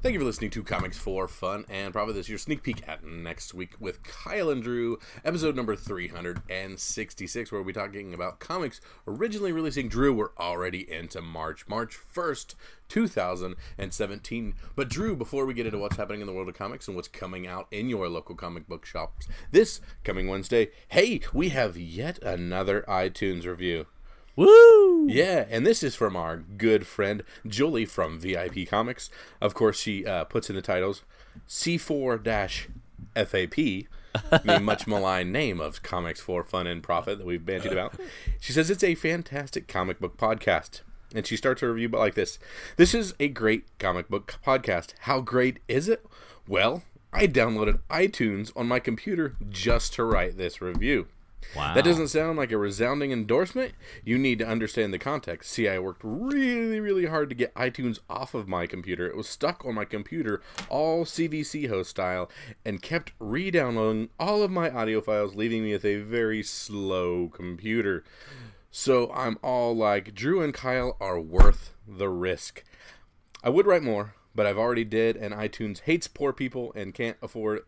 Thank you for listening to Comics for Fun and Profit. This is your sneak peek at next week with Kyle and Drew, episode number 366, where we'll be talking about comics originally releasing. Drew, we're already into March 1st, 2017. But Drew, before we get into what's happening in the world of comics and what's coming out in your local comic book shops this coming Wednesday, hey, we have yet another iTunes review. Woo! Yeah, and this is from our good friend Julie from VIP Comics. Of course, she puts in the titles C4-FAP, the much maligned name of Comics for Fun and Profit that we've bandied about. She says it's a fantastic comic book podcast. And she starts her review like this. This is a great comic book podcast. How great is it? Well, I downloaded iTunes on my computer just to write this review. Wow. That doesn't sound like a resounding endorsement. You need to understand the context. See, I worked really hard to get iTunes off of my computer. It was stuck on my computer, all CVC host style, and kept re-downloading all of my audio files, leaving me with a very slow computer. So I'm all like, Drew and Kyle are worth the risk. I would write more, but I've already did, and iTunes hates poor people and can't afford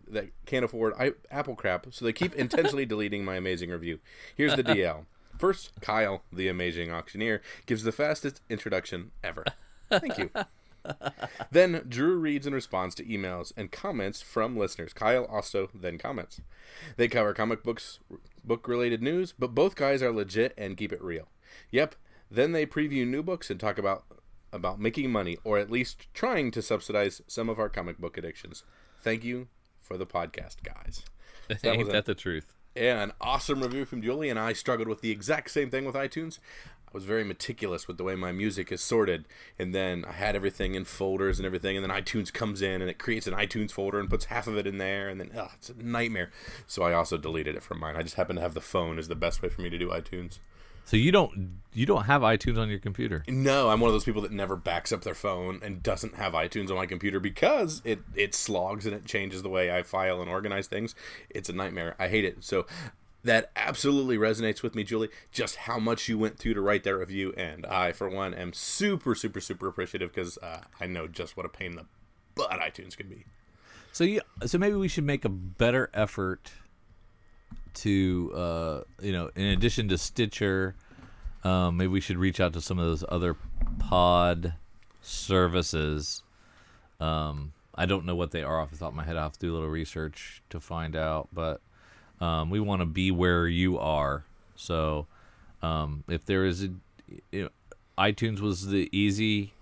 Apple crap, so they keep intentionally deleting my amazing review. Here's the DL. First, Kyle, the amazing auctioneer, gives the fastest introduction ever. Thank you. Then Drew reads and responds to emails and comments from listeners. Kyle also then comments. They cover comic books, book-related news, but both guys are legit and keep it real. Yep. Then they preview new books and talk about making money, or at least trying to subsidize some of our comic book addictions. Thank you for the podcast, guys. So Ain't that the truth? Yeah, an awesome review from Julie, and I struggled with the exact same thing with iTunes. I was very meticulous with the way my music is sorted, and then I had everything in folders and everything, and then iTunes comes in and it creates an iTunes folder and puts half of it in there, and then it's a nightmare. So I also deleted it from mine. I just happen to have the phone is the best way for me to do iTunes. So you don't have iTunes on your computer? No, I'm one of those people that never backs up their phone and doesn't have iTunes on my computer because it slogs and it changes the way I file and organize things. It's a nightmare. I hate it. So that absolutely resonates with me, Julie, just how much you went through to write that review. And I, for one, am super appreciative because I know just what a pain in the butt iTunes can be. So maybe we should make a better effort to, in addition to Stitcher, maybe we should reach out to some of those other pod services. I don't know what they are off the top of my head. I'll have to do a little research to find out, but we want to be where you are. So if there is iTunes was the easy,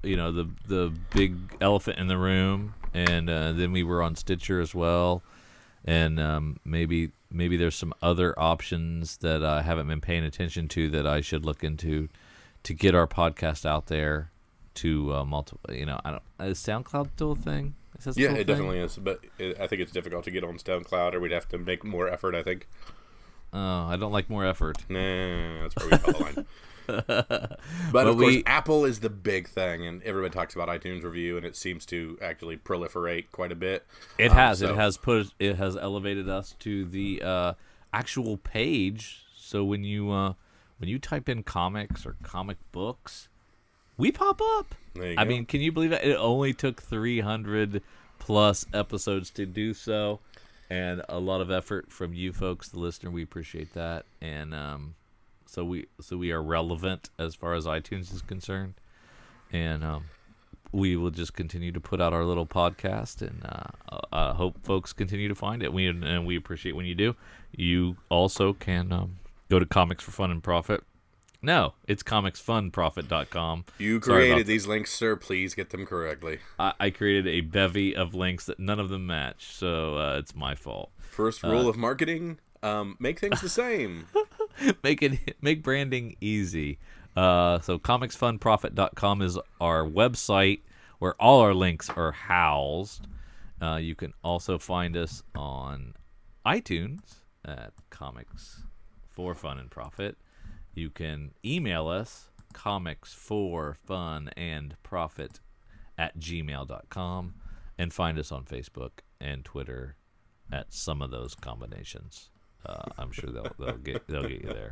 the big elephant in the room, and then we were on Stitcher as well, and maybe there's some other options that I haven't been paying attention to that I should look into to get our podcast out there to multiple. I don't. Is SoundCloud still a thing? Yeah, it definitely is, but I think it's difficult to get on SoundCloud, or we'd have to make more effort, I think. Oh, I don't like more effort. Nah, that's where we draw the line. But of course, Apple is the big thing, and everybody talks about iTunes review, and it seems to actually proliferate quite a bit. It has. It has elevated us to the actual page. So when you type in comics or comic books, we pop up. I mean, can you believe that? It only took 300 plus episodes to do so, and a lot of effort from you folks, the listener. We appreciate that, and so we are relevant as far as iTunes is concerned, and we will just continue to put out our little podcast, and hope folks continue to find it. We appreciate when you do. You also can go to Comics for Fun and Profit. No, it's comicsfunprofit.com. You created these links, sir. Please get them correctly. I created a bevy of links that none of them match, so it's my fault. First rule of marketing: make things the same. Make branding easy. So comicsfunprofit.com is our website where all our links are housed. You can also find us on iTunes at Comics for Fun and Profit. You can email us, comicsforfunandprofit@gmail.com, and find us on Facebook and Twitter at some of those combinations. I'm sure they'll get you there.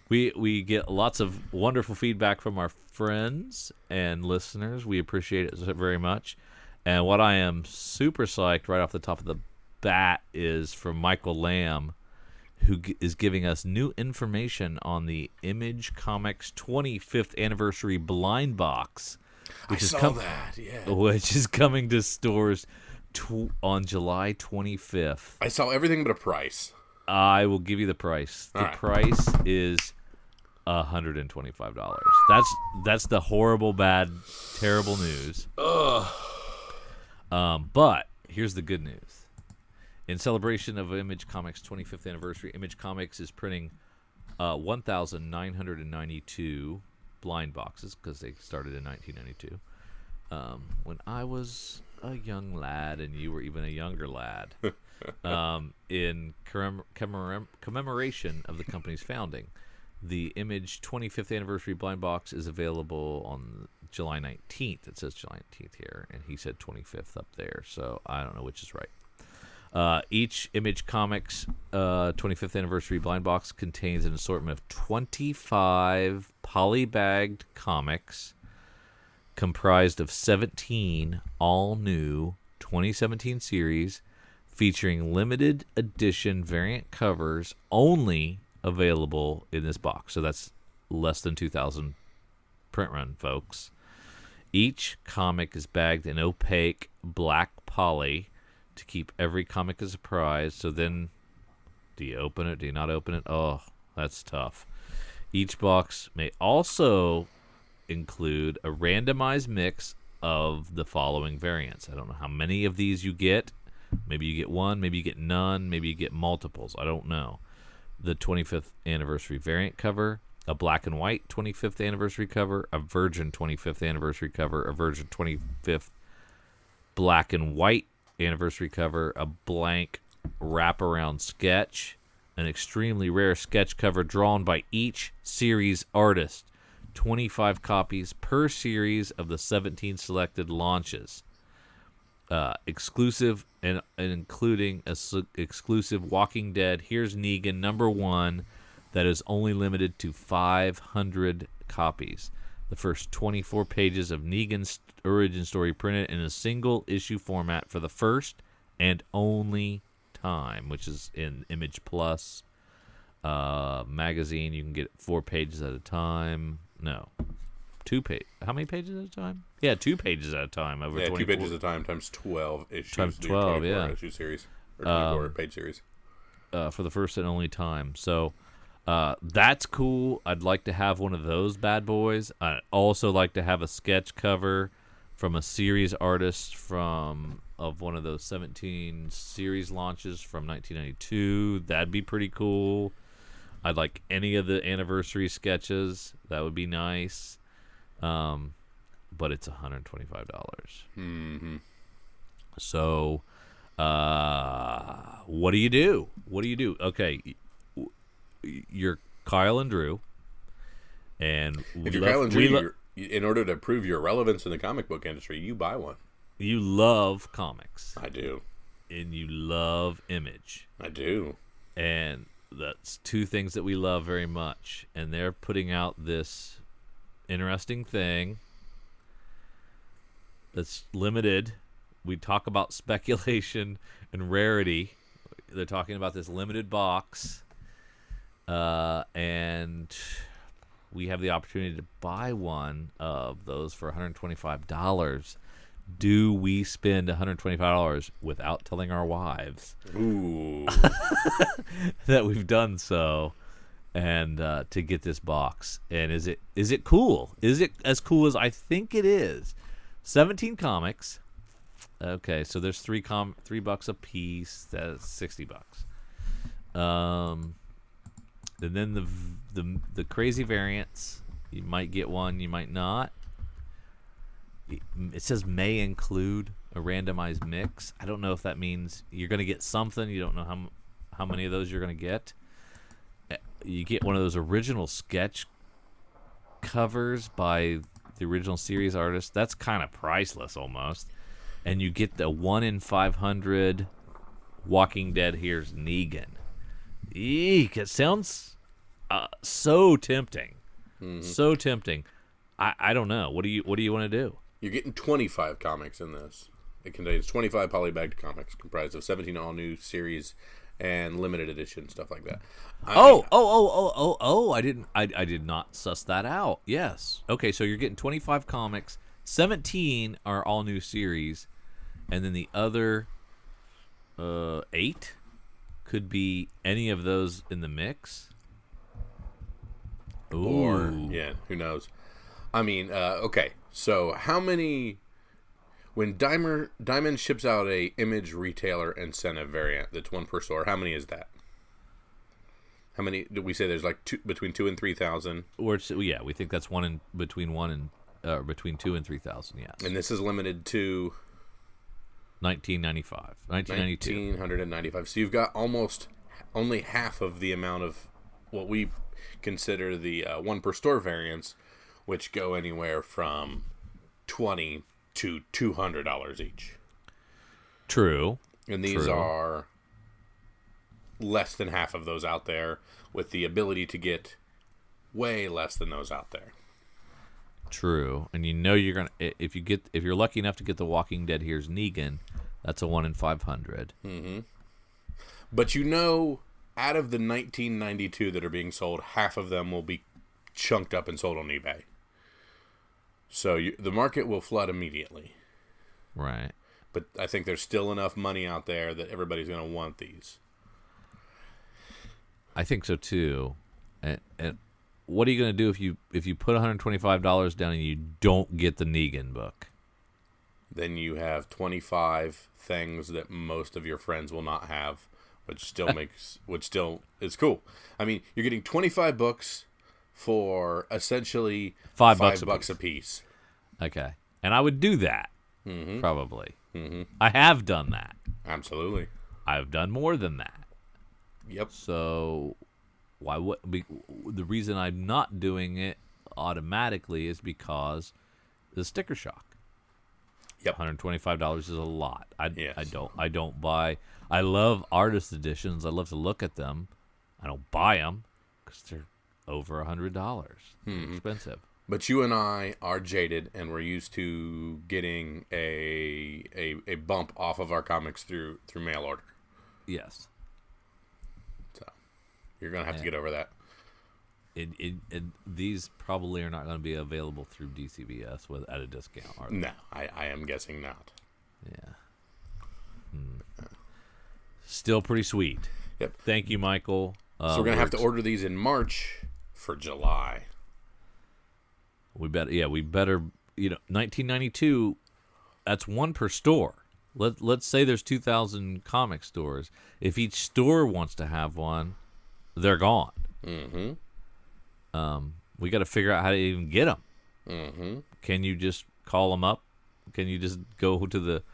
we get lots of wonderful feedback from our friends and listeners. We appreciate it very much. And what I am super psyched right off the top of the bat is from Michael Lamb, who is giving us new information on the Image Comics 25th anniversary blind box, which which is coming to stores on July 25th. I saw everything but a price. I will give you the price. The price is $125. That's the horrible, bad, terrible news. Ugh. But here's the good news. In celebration of Image Comics' 25th anniversary, Image Comics is printing 1,992 blind boxes because they started in 1992. When I was a young lad and you were even a younger lad, in commemoration of the company's founding. The Image 25th anniversary blind box is available on July 19th. It says July 19th here, and he said 25th up there, so I don't know which is right. Each Image Comics 25th anniversary blind box contains an assortment of 25 polybagged comics comprised of 17 all-new 2017 series featuring limited edition variant covers only available in this box. So that's less than 2,000 print run, folks. Each comic is bagged in opaque black poly to keep every comic a surprise. So then, do you open it? Do you not open it? Oh, that's tough. Each box may also include a randomized mix of the following variants. I don't know how many of these you get. Maybe you get one, maybe you get none, maybe you get multiples. I don't know. The 25th anniversary variant cover, a black and white 25th anniversary cover, a virgin 25th anniversary cover, a virgin 25th black and white anniversary cover, a blank wraparound sketch, an extremely rare sketch cover drawn by each series artist, 25 copies per series of the 17 selected launches. Exclusive and including exclusive Walking Dead Here's Negan #1 that is only limited to 500 copies. The first 24 pages of Negan's origin story printed in a single issue format for the first and only time, which is in Image Plus magazine. You can get 4 pages at a time. No. 2 pages. How many pages at a time? Yeah, 2 pages at a time. Over 2 pages at a time times 12 issues. Times 12, yeah. Issue series. Or 24 page series. For the first and only time. So that's cool. I'd like to have one of those bad boys. I'd also like to have a sketch cover from a series artist of one of those 17 series launches from 1992. That'd be pretty cool. I'd like any of the anniversary sketches. That would be nice. But it's $125. Mm-hmm. So, what do you do? Okay, you're Kyle and Drew, and if you're Kyle and Drew, in order to prove your relevance in the comic book industry, you buy one. You love comics. I do. And you love Image. I do. And that's 2 things that we love very much. And they're putting out this interesting thing that's limited. We talk about speculation and rarity. They're talking about this limited box, and we have the opportunity to buy one of those for $125. Do we spend $125 without telling our wives Ooh. that we've done so? And to get this box, and is it cool? Is it as cool as I think it is? 17 comics. Okay, so there's $3 a piece. That's $60. And then the crazy variants. You might get one, you might not. It says may include a randomized mix. I don't know if that means you're going to get something. You don't know how many of those you're going to get. You get one of those original sketch covers by the original series artist. That's kind of priceless almost. And you get the 1 in 500 Walking Dead Here's Negan. Eek, it sounds So tempting. So tempting. I don't know. What do you want to do? You're getting 25 comics in this. It contains 25 polybagged comics comprised of 17 all-new series and limited edition stuff like that. I did not suss that out. Yes. Okay, so you're getting 25 comics. 17 are all new series, and then the other 8 could be any of those in the mix. Ooh. Or, yeah, who knows? I mean, okay, so how many... When Diamond ships out a Image Retailer Incentive variant that's one per store, how many is that? How many did we say there's like between 2,000 and 3,000? Yeah, we think that's between 2,000 and 3,000, yes. And this is limited to 1995. 1992. 1995. So you've got almost only half of the amount of what we consider the one per store variants, which go anywhere from $20 to $200 each. True. And these are less than half of those out there, with the ability to get way less than those out there. True. And you know you're gonna if you're lucky enough to get The Walking Dead Here's Negan, that's a 1 in 500. Mm-hmm. But you know, out of the 1992 that are being sold, half of them will be chunked up and sold on eBay. So the market will flood immediately. Right. But I think there's still enough money out there that everybody's going to want these. I think so too. And what are you going to do if you put $125 down and you don't get the Negan book? Then you have 25 things that most of your friends will not have, which still is cool. I mean, you're getting 25 books for essentially $5 a piece. Okay. And I would do that. Mm-hmm. Probably. Mm-hmm. I have done that. Absolutely. I've done more than that. Yep. So the reason I'm not doing it automatically is because the sticker shock. Yep. $125 is a lot. Yes. I don't buy. I love artist editions. I love to look at them. I don't buy them because they're over $100. Mm-hmm. Expensive. But you and I are jaded, and we're used to getting a bump off of our comics through mail order. Yes. So you're gonna have to get over that. These probably are not going to be available through DCBS at a discount, are they? No, I am guessing not. Yeah. Still pretty sweet. Yep. Thank you, Michael. So we're gonna have to order these in March for July. We better. 1992. That's one per store. Let's say there's 2,000 comic stores. If each store wants to have one, they're gone. Mm-hmm. We got to figure out how to even get them. Mm-hmm. Can you just call them up? Can you just go to the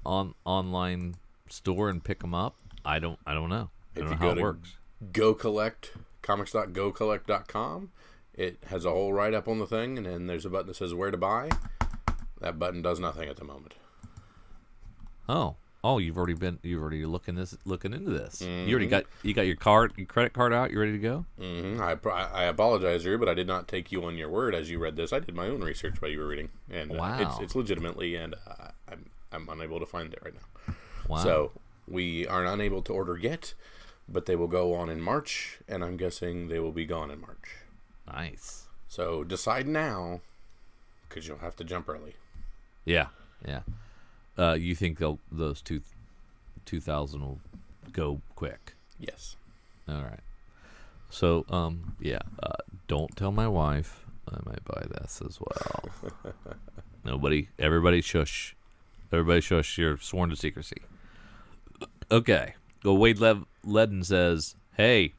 online store and pick them up? I don't know. I don't know how it works. comics.gocollect.com. It has a whole write-up on the thing, and then there's a button that says where to buy. That button does nothing at the moment. Oh, you've already looking into this. Mm-hmm. You got your credit card out. You ready to go? Mm-hmm. I apologize, Drew, but I did not take you on your word as you read this. I did my own research while you were reading, and wow. It's legitimately, and I'm unable to find it right now. Wow. So we are unable to order yet, but they will go on in March, and I'm guessing they will be gone in March. Nice. So decide now, because you'll have to jump early. Yeah. You think those 2,000 will go quick? Yes. All right. So, don't tell my wife. I might buy this as well. Everybody shush. Everybody shush. You're sworn to secrecy. Okay. Well, Wade Ledden says, hey,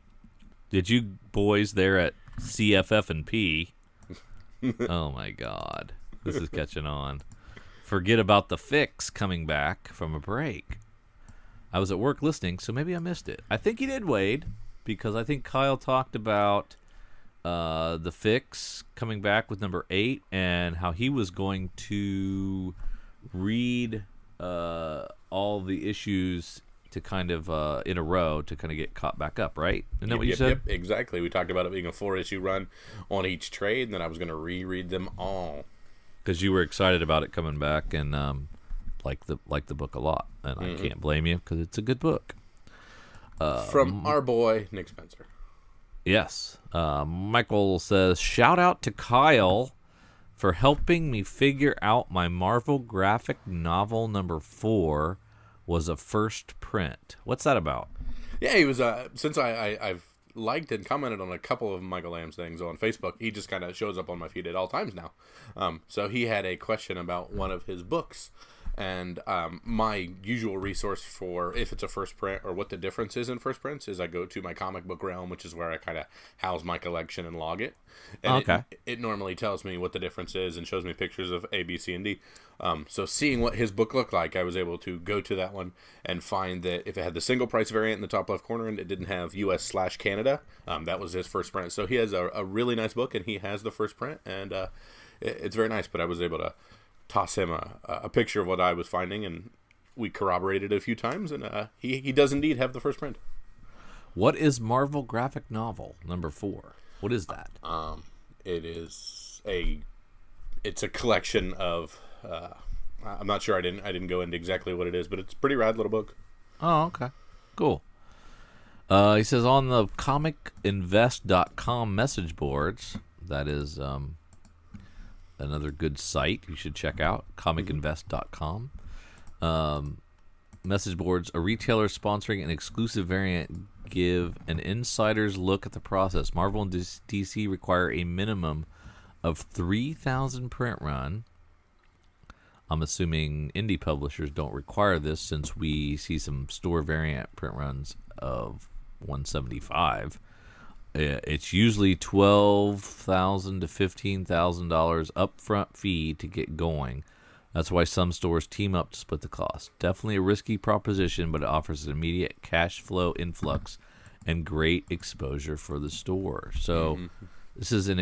did you boys there at CFF&P? Oh, my God. This is catching on. Forget about the fix coming back from a break. I was at work listening, so maybe I missed it. I think you did, Wade, because I think Kyle talked about the fix coming back with number 8 and how he was going to read all the issues to kind of in a row to kind of get caught back up, right? Isn't that what you said? Yep, exactly. We talked about it being a 4-issue run on each trade, and then I was going to reread them all. Because you were excited about it coming back and like the book a lot, and I can't blame you because it's a good book. From our boy Nick Spencer. Yes. Michael says, shout out to Kyle for helping me figure out my Marvel graphic novel number 4 was a first print. What's that about? Yeah, he was, since I've liked and commented on a couple of Michael Lamb's things on Facebook, he just kind of shows up on my feed at all times now. So he had a question about one of his books. And my usual resource for if it's a first print or what the difference is in first prints is I go to my comic book realm, which is where I kind of house my collection and log it. And okay. It normally tells me what the difference is and shows me pictures of A, B, C, and D. So seeing what his book looked like, I was able to go to that one and find that if it had the single price variant in the top left corner and it didn't have US/Canada, that was his first print. So he has a really nice book and he has the first print and it's very nice. But I was able to toss him a picture of what I was finding, and we corroborated it a few times, and he does indeed have the first print. What is Marvel graphic novel number 4? What is that? It's a collection of I'm not sure, I didn't go into exactly what it is, but it's a pretty rad little book. Oh, okay. Cool. He says on the comicinvest.com message boards, that is another good site you should check out, comicinvest.com. Message boards, a retailer sponsoring an exclusive variant, give an insider's look at the process. Marvel and DC require a minimum of 3,000 print run. I'm assuming indie publishers don't require this since we see some store variant print runs of 175. It's usually $12,000 to $15,000 upfront fee to get going. That's why some stores team up to split the cost. Definitely a risky proposition, but it offers an immediate cash flow influx and great exposure for the store. So this is to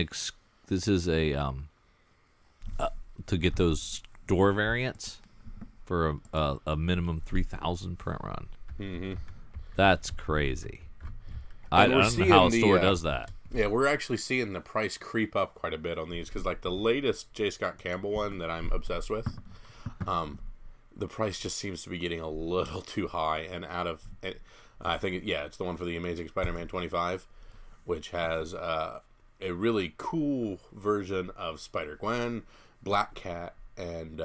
get those store variants for a minimum 3,000 print run. Mm-hmm. That's crazy. I don't know how a store does that. Yeah, we're actually seeing the price creep up quite a bit on these because, like, the latest J. Scott Campbell one that I'm obsessed with, the price just seems to be getting a little too high and out of. I think, it's the one for the Amazing Spider-Man 25, which has a really cool version of Spider-Gwen, Black Cat, and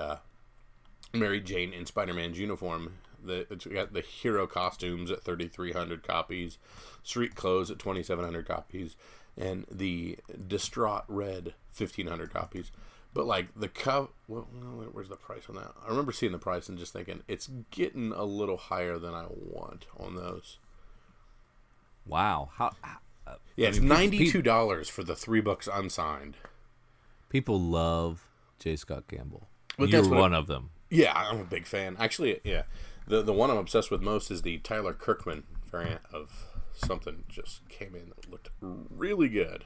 Mary Jane in Spider-Man's uniform. It's got the hero costumes at 3,300 copies, street clothes at 2,700 copies, and the distraught red 1,500 copies. But like the where's the price on that? I remember seeing the price and just thinking it's getting a little higher than I want on those. Wow, it's $92 for the 3 books unsigned. People love J. Scott Campbell. You're one of them. Yeah, I'm a big fan. Actually, yeah. The one I'm obsessed with most is the Tyler Kirkman variant of something just came in that looked really good.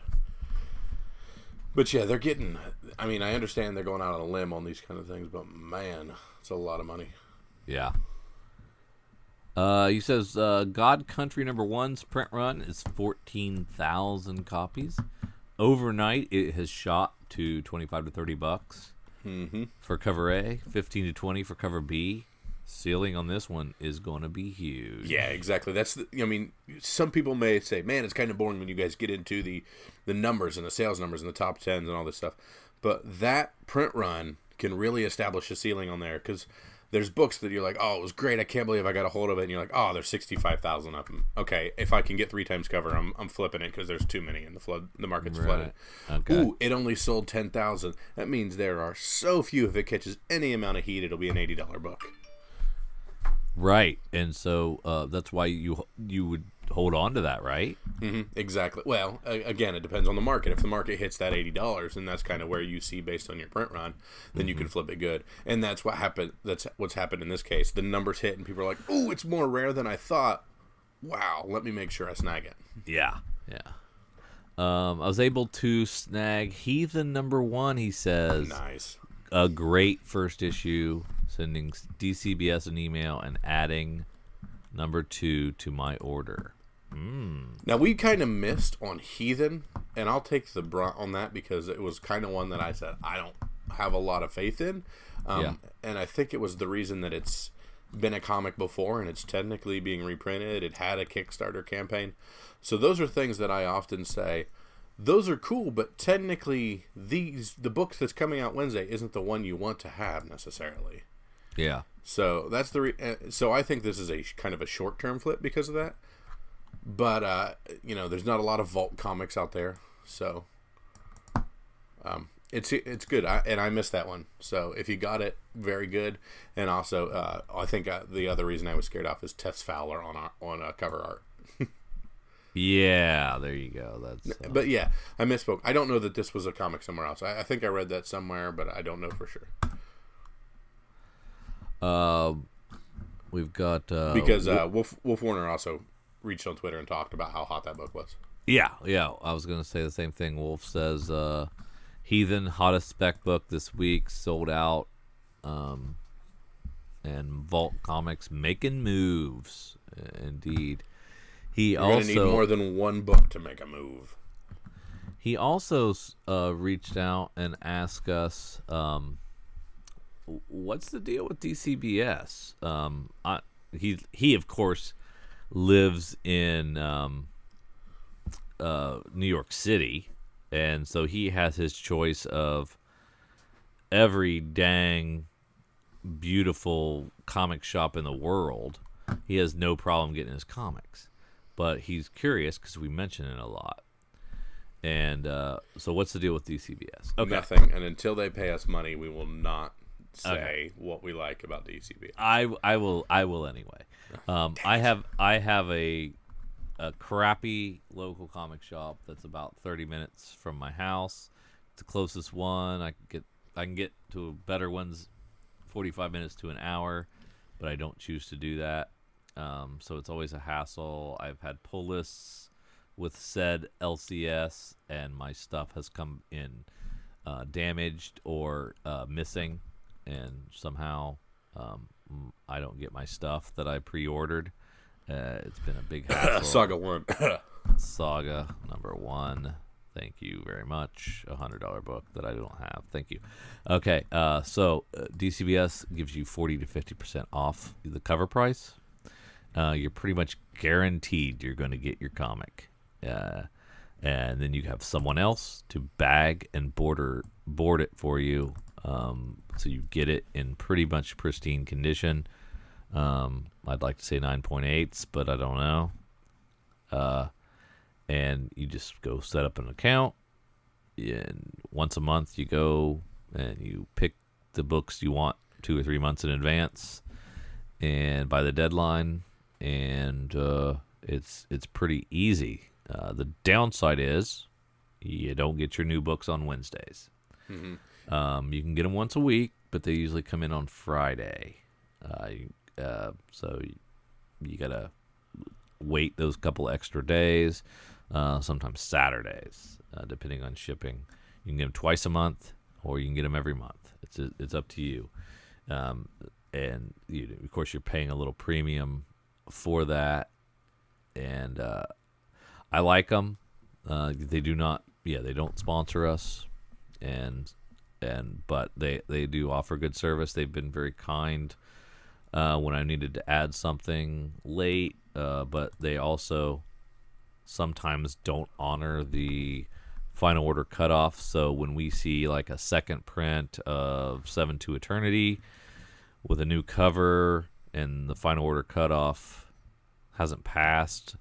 But yeah, they're getting... I mean, I understand they're going out on a limb on these kind of things, but man, it's a lot of money. Yeah. He says God Country number 1's print run is 14,000 copies. Overnight, it has shot to $25 to $30 for cover A, 15 to 20 for cover B. Ceiling on this one is going to be huge. Yeah, exactly. Some people may say, man, it's kind of boring when you guys get into the numbers and the sales numbers and the top 10s and all this stuff. But that print run can really establish a ceiling on there because there's books that you're like, oh, it was great. I can't believe I got a hold of it. And you're like, oh, there's 65,000 of them. Okay, if I can get 3 times cover, I'm flipping it because there's too many and the market's flooded. Okay. Ooh, it only sold 10,000. That means there are so few. If it catches any amount of heat, it'll be an $80 book. Right, and so that's why you would hold on to that, right? Mm-hmm, exactly. Well, again, it depends on the market. If the market hits that $80, and that's kind of where you see based on your print run, then you can flip it good. And that's what happened. That's what's happened in this case. The numbers hit, and people are like, "Ooh, it's more rare than I thought." Wow, let me make sure I snag it. Yeah. I was able to snag Heathen number 1. He says, nice, a great first issue. Sending DCBS an email and adding Number 2 to my order. Now, we kind of missed on Heathen, and I'll take the brunt on that because it was kind of one that I said I don't have a lot of faith in. And I think it was the reason that it's been a comic before and it's technically being reprinted. It had a Kickstarter campaign. So those are things that I often say, those are cool, but technically the book that's coming out Wednesday isn't the one you want to have necessarily. Yeah. So that's so I think this is a kind of a short-term flip because of that. But there's not a lot of Vault comics out there, so it's good. I missed that one. So if you got it, very good. And also, I think the other reason I was scared off is Tess Fowler on cover art. Yeah, there you go. That's. But yeah, I misspoke. I don't know that this was a comic somewhere else. I think I read that somewhere, but I don't know for sure. We've got because Wolf Warner also reached on Twitter and talked about how hot that book was. Yeah. I was gonna say the same thing. Wolf says, "Heathen hottest spec book this week, sold out." And Vault Comics making moves, indeed. You're gonna need more than one book to make a move. He also reached out and asked us, "What's the deal with DCBS?" He of course lives in New York City, and so he has his choice of every dang beautiful comic shop in the world. He has no problem getting his comics, but he's curious because we mention it a lot. And so what's the deal with DCBS? Okay. Nothing, and until they pay us money, we will not say what we like about DCBS. I will anyway. I have a crappy local comic shop that's about 30 minutes from my house. It's the closest one. I can get to better ones 45 minutes to an hour, but I don't choose to do that. So it's always a hassle. I've had pull lists with said LCS, and my stuff has come in damaged or missing, and somehow I don't get my stuff that I pre-ordered. It's been a big hassle. Saga 1. Saga number 1. Thank you very much. $100 book that I don't have. Thank you. Okay, so DCBS gives you 40 to 50% off the cover price. You're pretty much guaranteed you're going to get your comic. And then you have someone else to bag and board it for you. So you get it in pretty much pristine condition. I'd like to say 9.8s, but I don't know. And you just go set up an account, and once a month you go and you pick the books you want 2 or 3 months in advance, and by the deadline, and it's pretty easy. The downside is you don't get your new books on Wednesdays. Mm-hmm. You can get them once a week, but they usually come in on Friday. So you gotta wait those couple extra days, sometimes Saturdays, depending on shipping. You can get them twice a month, or you can get them every month. It's up to you. And of course, you're paying a little premium for that. And I like them. They don't sponsor us, but they do offer good service. They've been very kind when I needed to add something late, but they also sometimes don't honor the final order cutoff. So when we see like a second print of 7 to Eternity with a new cover and the final order cutoff hasn't passed,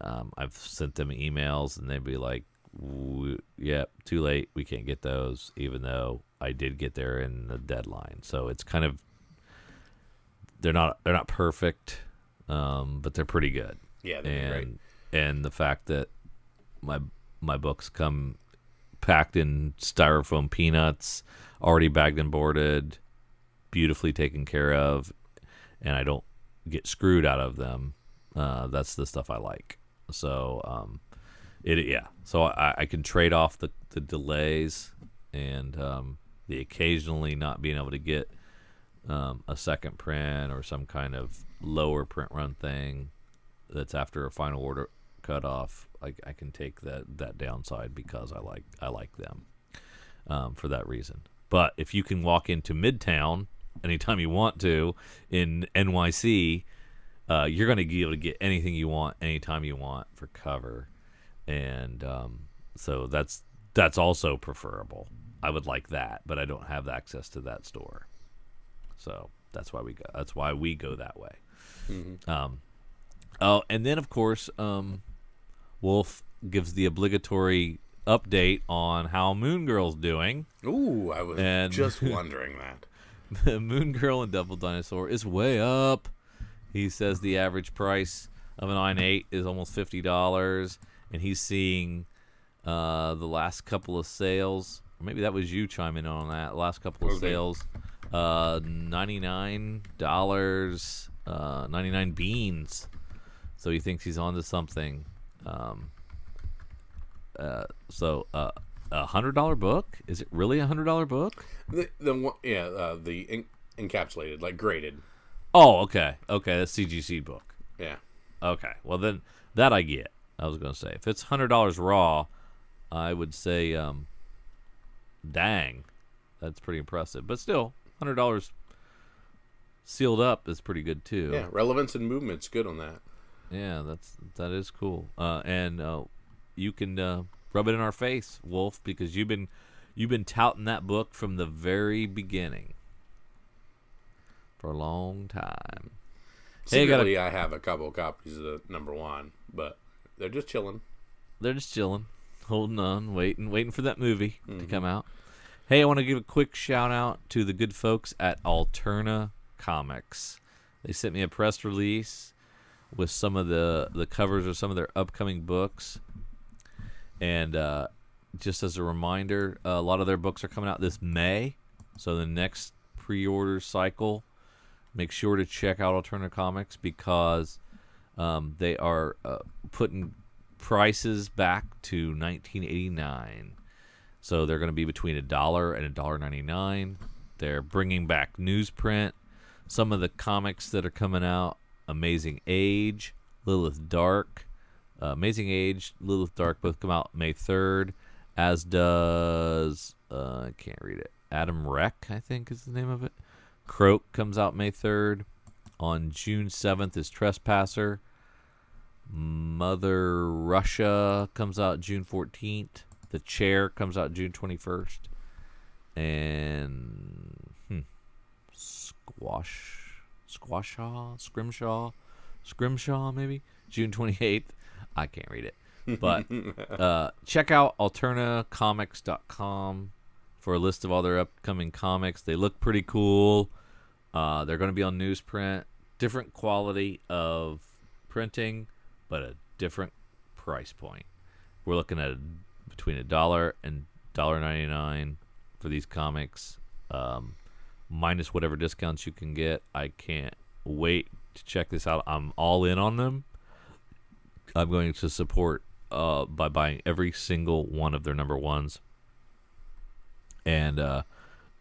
I've sent them emails and they'd be like, "Yep, too late. We can't get those," even though I did get there in the deadline. So it's kind of they're not perfect, but they're pretty good. Yeah, they're great. And the fact that my books come packed in styrofoam peanuts, already bagged and boarded, beautifully taken care of, and I don't get screwed out of them. That's the stuff I like. So so I can trade off the delays and the occasionally not being able to get a second print or some kind of lower print run thing that's after a final order cutoff, I can take that downside because I like them for that reason. But if you can walk into Midtown anytime you want to in NYC, you're going to be able to get anything you want anytime you want for cover, and so that's also preferable. I would like that, but I don't have access to that store, so that's why we go that way. Mm-hmm. Oh, and then of course, Wolf gives the obligatory update on how Moon Girl's doing. Ooh, I was just wondering that. Moon Girl and Double Dinosaur is way up. He says the average price of an 9.8 is almost $50, and he's seeing the last couple of sales. Maybe that was you chiming in on that. Last couple of sales, $99, 99 beans. So he thinks he's onto something. So $100 book? Is it really $100 book? The encapsulated, like graded. Oh, okay. That's CGC book. Yeah. Okay. Well, then that I get. I was going to say, if it's $100 raw, I would say, dang, that's pretty impressive. But still, $100 sealed up is pretty good too. Yeah, relevance and movement's good on that. Yeah, that is cool. And you can rub it in our face, Wolf, because you've been touting that book from the very beginning for a long time. Secretly, I have a couple of copies of the #1, but they're just chilling. Holding on, waiting for that movie to come out. Hey, I want to give a quick shout out to the good folks at Alterna Comics. They sent me a press release with some of the covers of some of their upcoming books. And just as a reminder, a lot of their books are coming out this May. So the next pre-order cycle, make sure to check out Alterna Comics because they are putting prices back to 1989. So they're going to be between $1 and $1.99. They're bringing back newsprint. Some of the comics that are coming out: Amazing Age, Lilith Dark. Amazing Age, Lilith Dark both come out May 3rd, as does, I can't read it, Adam Wreck, I think is the name of it. Croak comes out May 3rd. On June 7th is Trespasser. Mother Russia comes out June 14th. The Chair comes out June 21st. And Scrimshaw maybe, June 28th. I can't read it. But check out alternacomics.com for a list of all their upcoming comics. They look pretty cool. They're going to be on newsprint. Different quality of printing, but a different price point. We're looking at between $1 and $1.99 for these comics, minus whatever discounts you can get. I can't wait to check this out. I'm all in on them. I'm going to support by buying every single one of their #1s, and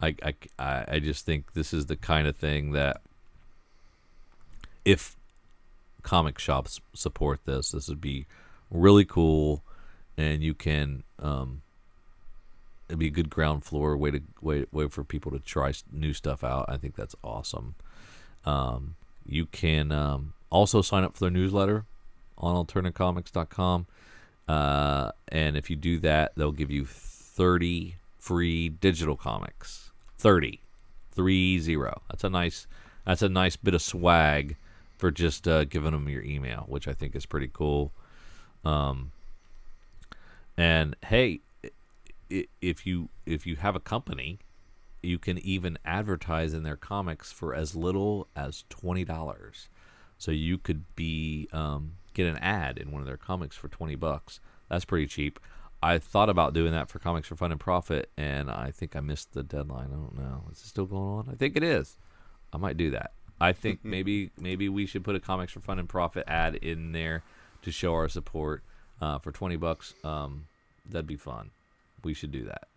I just think this is the kind of thing that if comic shops support this would be really cool, and you can it'd be a good ground floor way for people to try new stuff out. I think that's awesome. You can also sign up for their newsletter on alternacomics.com, and if you do that, they'll give you 30 free digital comics. 30. That's a nice bit of swag for just giving them your email, which I think is pretty cool. And hey, if you have a company, you can even advertise in their comics for as little as $20. So you could be get an ad in one of their comics for $20. That's pretty cheap. I thought about doing that for Comics for Fun and Profit, and I think I missed the deadline. I don't know. Is it still going on? I think it is. I might do that. I think maybe we should put a Comics for Fun and Profit ad in there to show our support for $20. That'd be fun. We should do that.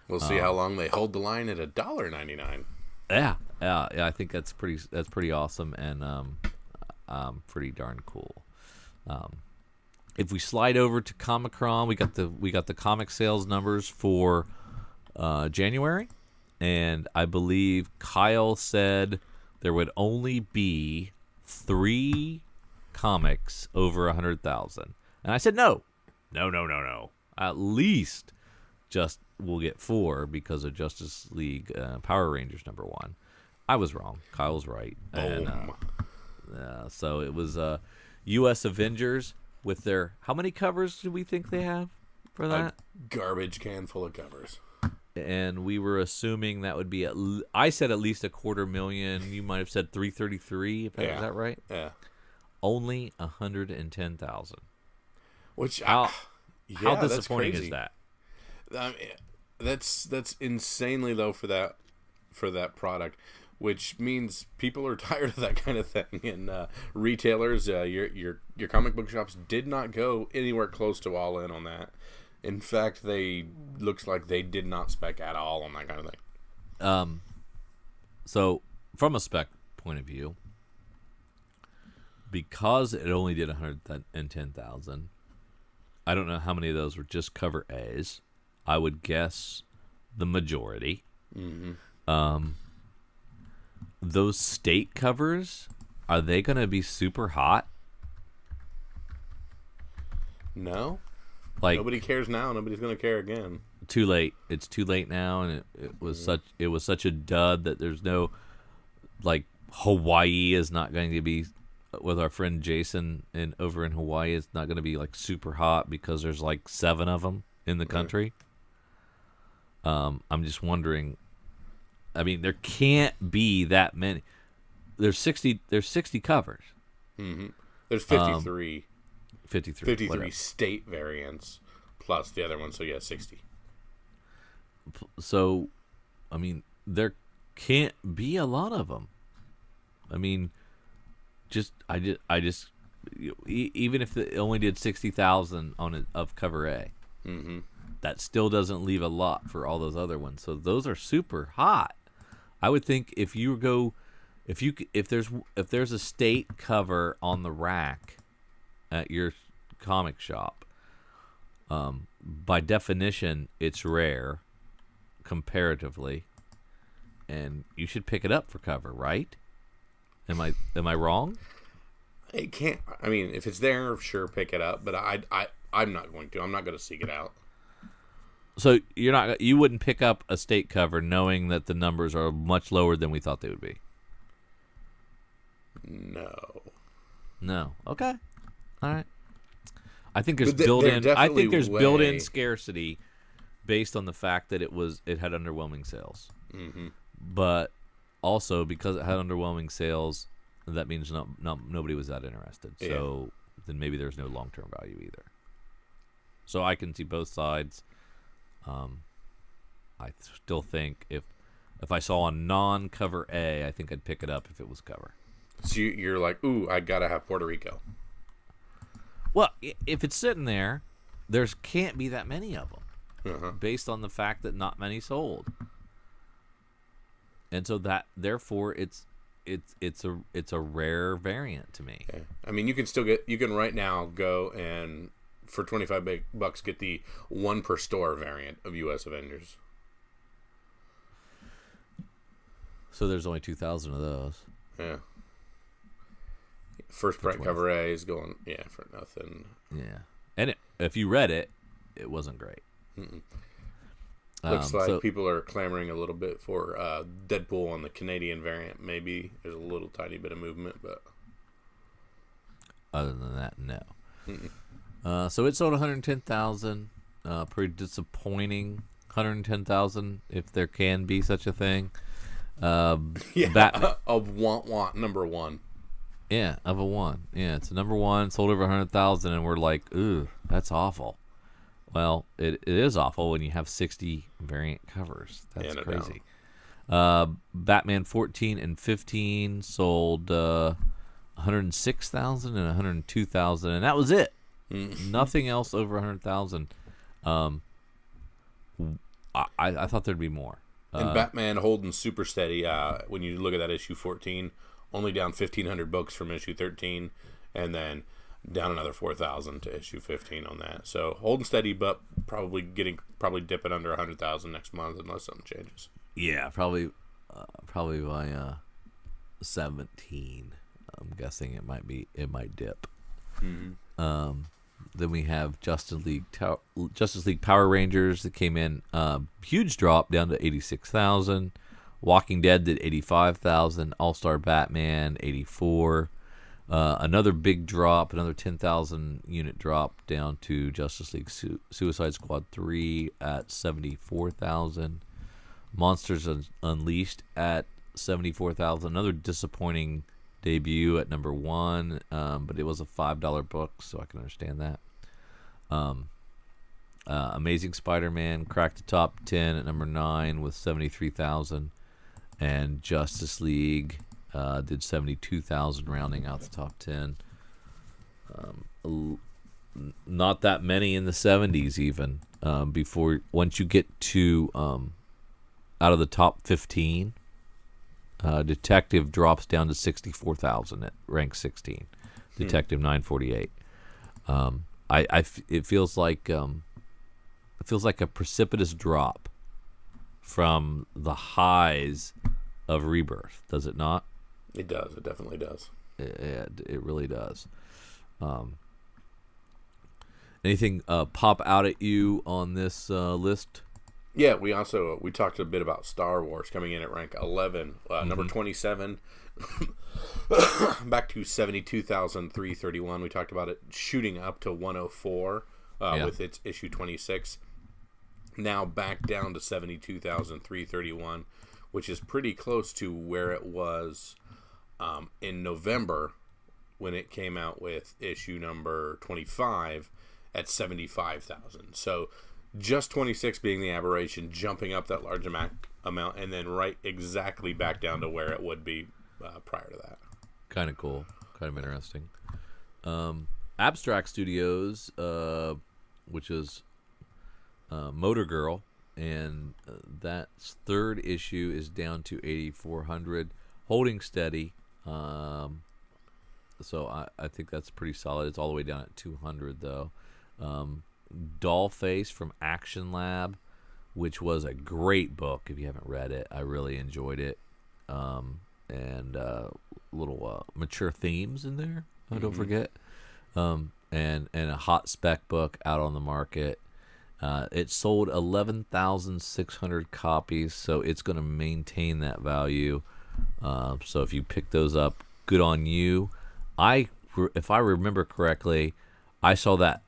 We'll see how long they hold the line at $1.99. Yeah. I think that's pretty awesome, and pretty darn cool. If we slide over to Comic-Con, we got the comic sales numbers for January, and I believe Kyle said there would only be 3 comics over 100,000, and I said no. At least we'll get 4 because of Justice League Power Rangers #1. I was wrong. Kyle's right. And, so it was U.S. Avengers with their, how many covers do we think they have for that? A garbage can full of covers. And we were assuming that would be I said at least 250,000. You might have said 333. Is that right? Yeah. Only 110,000. Which how disappointing is that? That's insanely low for that product, which means people are tired of that kind of thing. And retailers, your comic book shops did not go anywhere close to all in on that. In fact, looks like they did not spec at all on that kind of thing. So from a spec point of view, because it only did 110,000, I don't know how many of those were just cover A's. I would guess the majority. Mm-hmm. Those state covers, are they going to be super hot? No. Like, nobody cares now. Nobody's going to care again. Too late. It's too late now, and it was such a dud that there's no, like, Hawaii is not going to be, with our friend Jason over in Hawaii, it's not going to be like super hot because there's like 7 of them in the country. I'm just wondering. I mean, there can't be that many. There's 60 covers. Mm-hmm. There's 53. 53 whatever. State variants plus the other one, so yeah, 60. So, I mean, there can't be a lot of them. I mean, even if it only did 60,000 on it of cover A, mm-hmm. that still doesn't leave a lot for all those other ones. So those are super hot. I would think if there's a state cover on the rack at your comic shop, by definition, it's rare comparatively, and you should pick it up for cover, right? Am I wrong? It can't. I mean, if it's there, sure, pick it up. But I'm not going to. I'm not going to seek it out. So you wouldn't pick up a state cover knowing that the numbers are much lower than we thought they would be. No. Okay. All right. I think there's built-in scarcity based on the fact that it had underwhelming sales. Mm-hmm. But also because it had underwhelming sales, that means nobody was that interested. Yeah. So then maybe there's no long-term value either. So I can see both sides. I still think if I saw a non-cover A, I think I'd pick it up if it was cover. So you're like, ooh, I gotta have Puerto Rico. Well, if it's sitting there, there can't be that many of them, based on the fact that not many sold, and so that therefore it's a rare variant to me. Okay. I mean, you can right now go and for $25 get the 1 per store variant of U.S. Avengers. So there's only 2,000 of those. Yeah. First print cover A is going, for nothing. Yeah. And if you read it, it wasn't great. Looks like people are clamoring a little bit for Deadpool on the Canadian variant. Maybe there's a little tiny bit of movement, but other than that, no. So it sold 110,000. Pretty disappointing. 110,000, if there can be such a thing. Batman. Of want #1. Yeah, of a 1. Yeah, it's a #1, sold over 100,000, and we're like, ooh, that's awful. Well, it is awful when you have 60 variant covers. That's crazy. Batman 14 and 15 sold 106,000 and 102,000, and that was it. Nothing else over 100,000. I thought thered be more. And Batman holding super steady. When you look at that issue 14, only down 1,500 books from issue 13, and then down another 4,000 to issue 15 on that. So holding steady, but probably dipping under 100,000 next month unless something changes. Yeah, probably by 17. I'm guessing it might dip. Mm-hmm. Then we have Justice League Power Rangers that came in huge drop down to 86,000. Walking Dead did 85,000. All-Star Batman 84. Another big drop, another 10,000 unit drop down to Justice League Suicide Squad 3 at 74,000. Monsters Unleashed at 74,000. Another disappointing debut at number 1, but it was a $5 book, so I can understand that. Amazing Spider-Man cracked the top 10 at number 9 with 73,000, and Justice League did 72,000, rounding out the top 10. Not that many in the 70s even. Once you get to out of the top 15, Detective drops down to 64,000 at rank 16. Detective 948. It feels like a precipitous drop from the highs of Rebirth. Does it not? It does. It definitely does. It really does. Anything pop out at you on this list? Yeah, we talked a bit about Star Wars coming in at rank 11, number 27, back to 72,331. We talked about it shooting up to 104 with its issue 26. Now back down to 72,331, which is pretty close to where it was in November when it came out with issue number 25 at 75,000. So just 26 being the aberration, jumping up that large amount, and then right exactly back down to where it would be prior to that. Kind of cool. Kind of interesting. Abstract Studios, which is Motor Girl, and that third issue is down to 8,400, holding steady. So I think that's pretty solid. It's all the way down at 200, though. Dollface from Action Lab, which was a great book. If you haven't read it, I really enjoyed it. And little mature themes in there. Don't forget. And a hot spec book out on the market. It sold 11,600 copies, so it's going to maintain that value. So if you pick those up, good on you. If I remember correctly, I saw the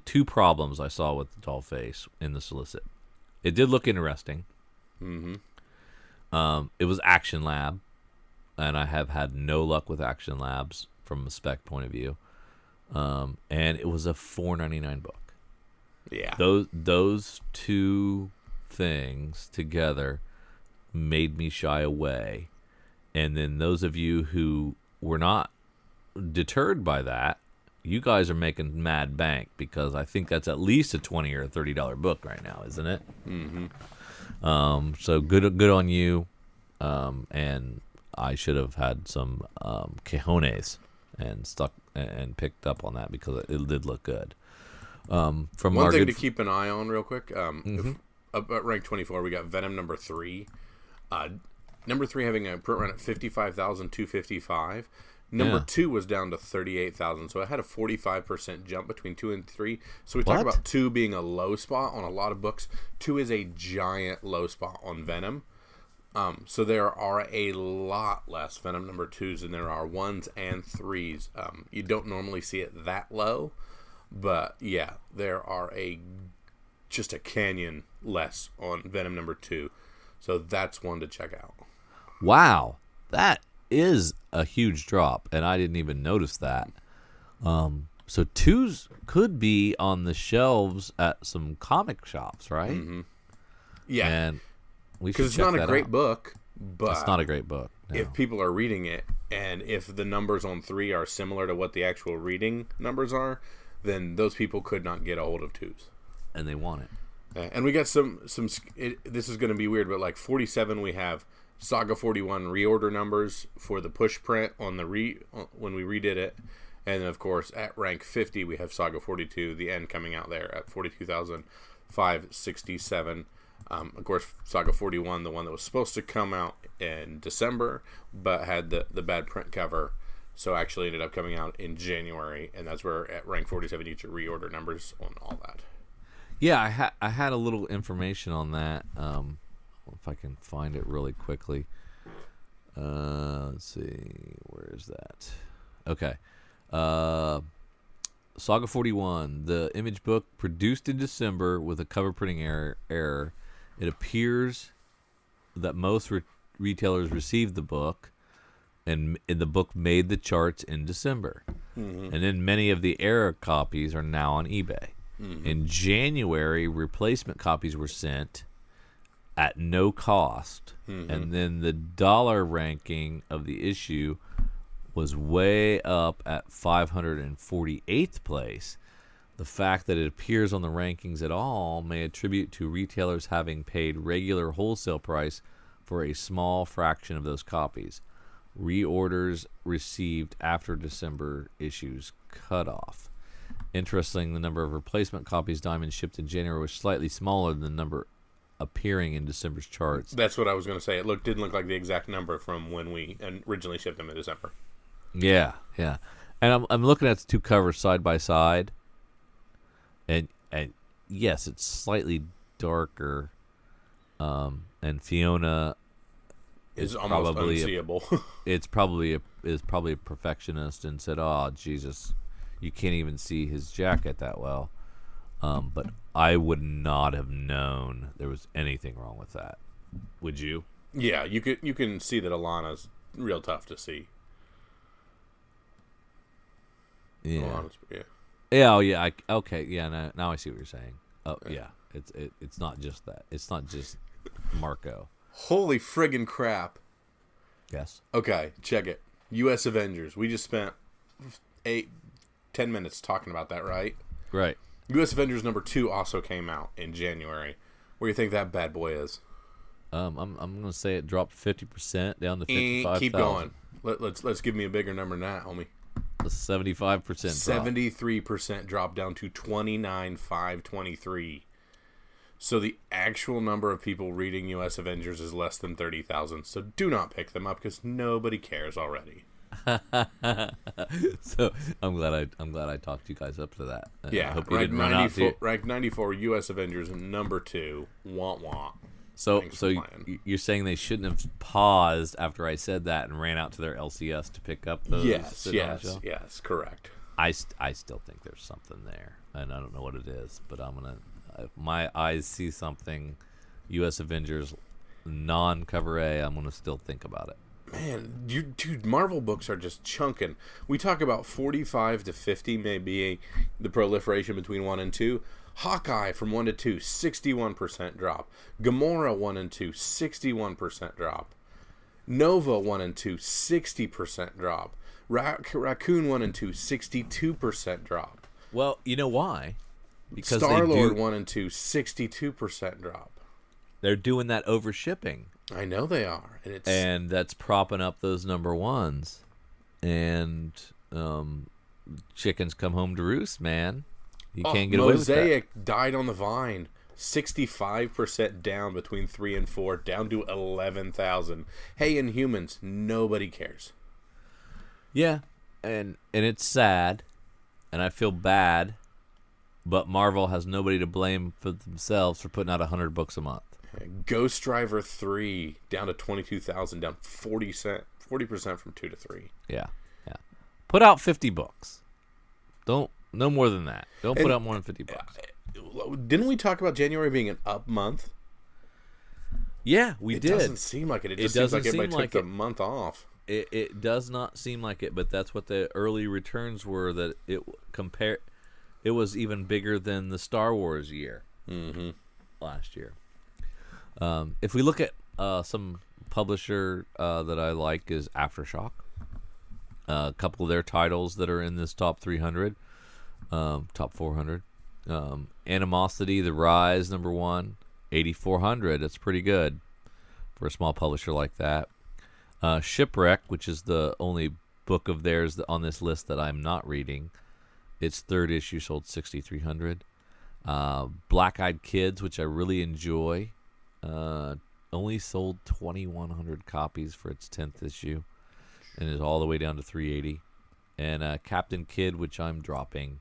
two problems I saw with the Dollface in the solicit. It did look interesting. Mm-hmm. It was Action Lab, and I have had no luck with Action Labs from a spec point of view. And it was a $4.99 book. Yeah. Those two things together made me shy away. And then those of you who were not deterred by that, you guys are making mad bank, because I think that's at least a $20 or $30 book right now, isn't it? Mm-hmm. So good on you. And I should have had some cojones and picked up on that, because it did look good. From one thing to keep an eye on real quick. Up at rank 24, we got Venom number 3. Number 3 having a print run at 55,255. Number 2 was down to 38,000, so it had a 45% jump between 2 and 3. So we talk about 2 being a low spot on a lot of books. 2 is a giant low spot on Venom. So there are a lot less Venom number 2s than there are 1s and 3s. You don't normally see it that low, but yeah, there are just a canyon less on Venom number 2. So that's one to check out. Wow, that is a huge drop, and I didn't even notice that. So 2s could be on the shelves at some comic shops, right? Mm-hmm. Yeah, and because it's not a great book, but it's not a great book. No. If people are reading it, and if the numbers on 3 are similar to what the actual reading numbers are, then those people could not get a hold of 2s, and they want it. And we got some. This is going to be weird, but like 47, we have Saga 41 reorder numbers for the push print on the when we redid it, and then of course at rank 50 we have Saga 42, the end coming out there at 42,567. Of course, Saga 41, the one that was supposed to come out in December, but had the bad print cover, so actually ended up coming out in January, and that's where at rank 47 you get your reorder numbers on all that. Yeah, I had a little information on that. If I can find it really quickly. Let's see, where is that? Okay. Saga 41, the image book produced in December with a cover printing error. It appears that most retailers received the book, and the book made the charts in December. Mm-hmm. And then many of the error copies are now on eBay. Mm-hmm. In January, replacement copies were sent at no cost. Mm-hmm. And then the dollar ranking of the issue was way up at 548th place. The fact that it appears on the rankings at all may attribute to retailers having paid regular wholesale price for a small fraction of those copies. Reorders received after December issues cutoff. Interesting, the number of replacement copies Diamond shipped in January was slightly smaller than the number appearing in December's charts. That's what I was going to say. It didn't look like the exact number from when we originally shipped them in December. Yeah. And I'm looking at the two covers side by side, and yes, it's slightly darker, and Fiona is almost unseeable. It's probably a perfectionist and said, "Oh, Jesus, you can't even see his jacket that well." But I would not have known there was anything wrong with that. Would you? Yeah, you can see that Alana's real tough to see. Yeah. Alana's, yeah. Yeah. Oh, yeah. Okay. Yeah. Now I see what you're saying. Oh, yeah. It's not just that. It's not just Marco. Holy friggin' crap. Yes. Okay, check it. U.S. Avengers. We just spent 10 minutes talking about that, right? Right. U.S. Avengers number 2 also came out in January. Where do you think that bad boy is? I'm gonna say it dropped 50% down to 55,000. Keep going. Let's give me a bigger number than that, homie. A 75% drop. 73% drop down to 29,523. So the actual number of people reading U.S. Avengers is less than 30,000. So do not pick them up because nobody cares already. So I'm glad I talked you guys up to that. Yeah, I hope you didn't run out to ranked 94 U.S. Avengers number 2. Wah wah. So you're saying they shouldn't have paused after I said that and ran out to their LCS to pick up those? Yes, correct. I still think there's something there, and I don't know what it is, but I'm gonna. If my eyes see something, U.S. Avengers non-cover A, I'm gonna still think about it. Man, dude, Marvel books are just chunking. We talk about 45 to 50, maybe the proliferation between 1 and 2. Hawkeye from 1 to 2, 61% drop. Gamora 1 and 2, 61% drop. Nova 1 and 2, 60% drop. Raccoon 1 and 2, 62% drop. Well, you know why? Because Star-Lord 1 and 2, 62% drop. They're doing that over shipping. I know they are, and that's propping up those number ones. And chickens come home to roost, man. You can't get away with that. Mosaic died on the vine. 65% down between 3 and 4, down to 11,000. Hey, Inhumans, nobody cares. Yeah, and it's sad, and I feel bad, but Marvel has nobody to blame for themselves for putting out 100 books a month. Ghost Driver 3 down to 22,000, down 40% from 2 to 3. Yeah. Put out 50 books. No more than that. Don't put out more than 50 books. Didn't we talk about January being an up month? Yeah, we did. It doesn't seem like it. It just seems like everybody took the month off. It does not seem like it, but that's what the early returns were. That it was even bigger than the Star Wars year last year. If we look at some publisher that I like is Aftershock. A couple of their titles that are in this top 300, top 400. Animosity, The Rise, number 1, 8,400. That's pretty good for a small publisher like that. Shipwreck, which is the only book of theirs on this list that I'm not reading. Its third issue sold 6,300. Black Eyed Kids, which I really enjoy, only sold 2,100 copies for its 10th issue, and is all the way down to 380. And Captain Kidd, which I'm dropping,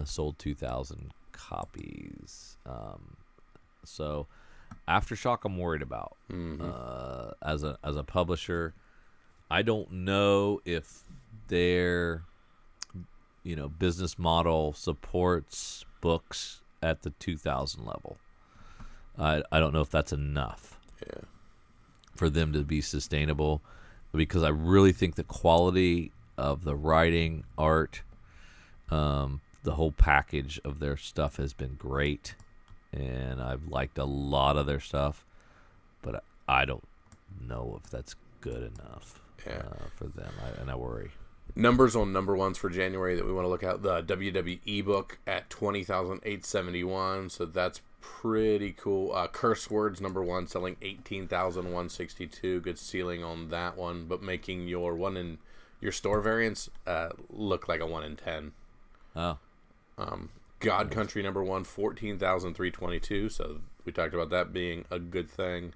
sold 2,000 copies. So Aftershock I'm worried about. As a publisher, I don't know if their business model supports books at the 2,000 level. I don't know if that's enough for them to be sustainable, because I really think the quality of the writing, art, the whole package of their stuff has been great, and I've liked a lot of their stuff, but I don't know if that's good enough for them, and I worry. Numbers on number ones for January that we want to look at: the WWE book at 20,871, so that's pretty cool. Curse Words number 1 selling 18,162. Good ceiling on that one, but making your one in your store variants look like a 1 in 10. Oh. God Country number 1, 14,322. So we talked about that being a good thing.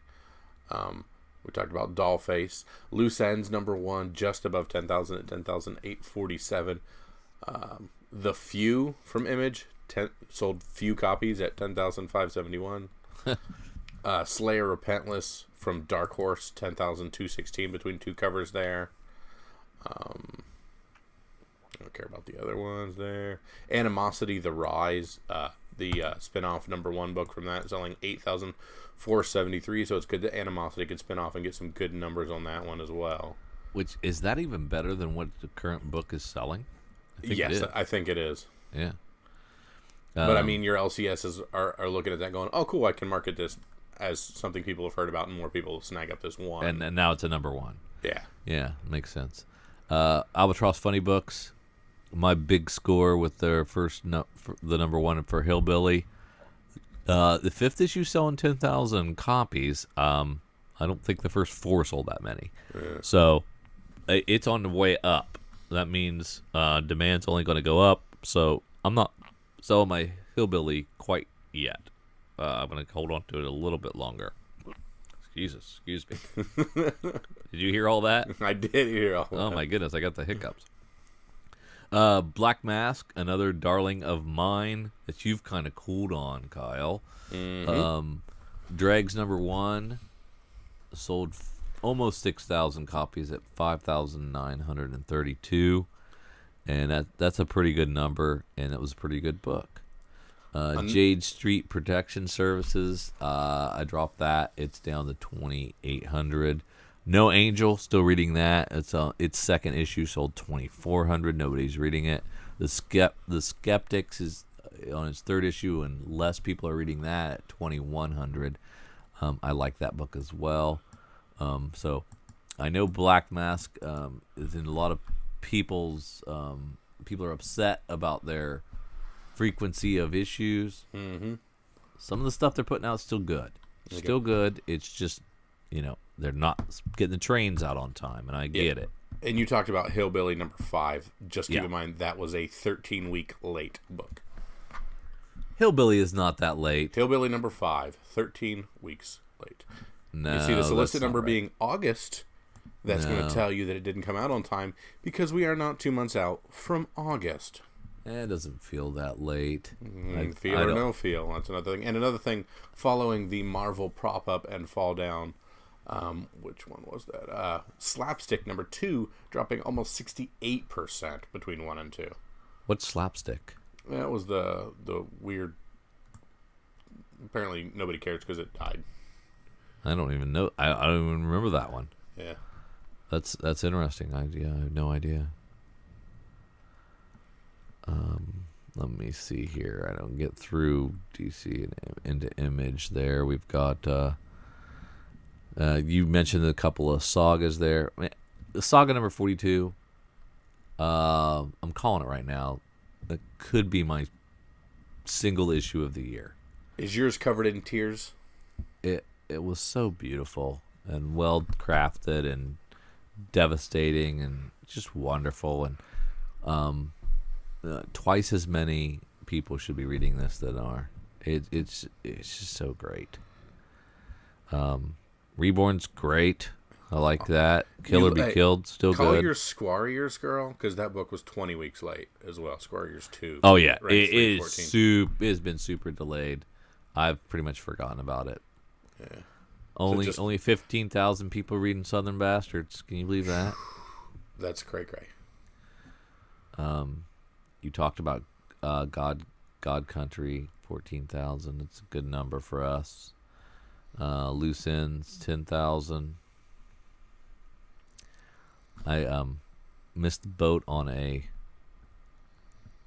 We talked about Dollface. Loose Ends number 1, just above 10,000 at 10,847. The Few from Image sold few copies at 10,571. Slayer Repentless from Dark Horse, 10,216 between two covers there. I don't care about the other ones there. Animosity, The Rise, the spin-off number 1 book from that, selling 8,473. So it's good that Animosity could spin off and get some good numbers on that one as well. Which, is that even better than what the current book is selling? Yes, I think it is. Yeah. But I mean, your LCSs are looking at that going, oh, cool, I can market this as something people have heard about, and more people snag up this one. And now it's a number 1. Yeah. Yeah, makes sense. Albatross Funny Books, my big score with their first the number 1 for Hillbilly. The 5th issue selling 10,000 copies. I don't think the first 4 sold that many. Yeah. So it's on the way up. That means demand's only going to go up. So I'm not selling my Hillbilly quite yet. I'm going to hold on to it a little bit longer. Excuse me. Did you hear all that? I did hear all that. Oh my goodness, I got the hiccups. Black Mask, another darling of mine that you've kind of cooled on, Kyle. Mm-hmm. Dregs number 1 sold almost 6,000 copies at 5,932, and that's a pretty good number, and it was a pretty good book. Jade Street Protection Services, I dropped that. It's down to 2,800. No Angel, still reading that. Its second issue sold 2,400. Nobody's reading it. The Skeptics is on its third issue, and less people are reading that at 2,100. I like that book as well. So I know Black Mask is in a lot of people's. People are upset about their frequency of issues. Mm-hmm. Some of the stuff they're putting out is still good. Still good. It's just, they're not getting the trains out on time, and I get it. And you talked about Hillbilly number 5. Just keep in mind that was a 13-week late book. Hillbilly is not that late. Hillbilly number 5, 13 weeks late. No, you see the solicit number being August. That's going to tell you that it didn't come out on time, because we are not 2 months out from August. It doesn't feel that late. Feel or no feel. That's another thing. And another thing, following the Marvel prop up and fall down, which one was that? Slapstick number 2, dropping almost 68% between 1 and 2. What's Slapstick? That was the weird. Apparently, nobody cares because it died. I don't even know. I don't even remember that one. Yeah, that's interesting. I have no idea. Let me see here. I don't get through DC and into Image there. We've got you mentioned a couple of sagas there. The saga number 42, I'm calling it right now. That could be my single issue of the year. Is yours covered in tears? It was so beautiful and well crafted and devastating and just wonderful, and twice as many people should be reading this than are. It's just so great. Reborn's great. I like that. Kill or Be Killed, still call good. Call your Squire Years, girl, because that book was 20 weeks late as well. Squire Years 2. Oh, yeah. It has been super delayed. I've pretty much forgotten about it. Yeah. Only 15,000 people reading Southern Bastards. Can you believe that? That's cray-cray. You talked about God Country, 14,000. It's a good number for us. Loose Ends, 10,000. I missed the boat on a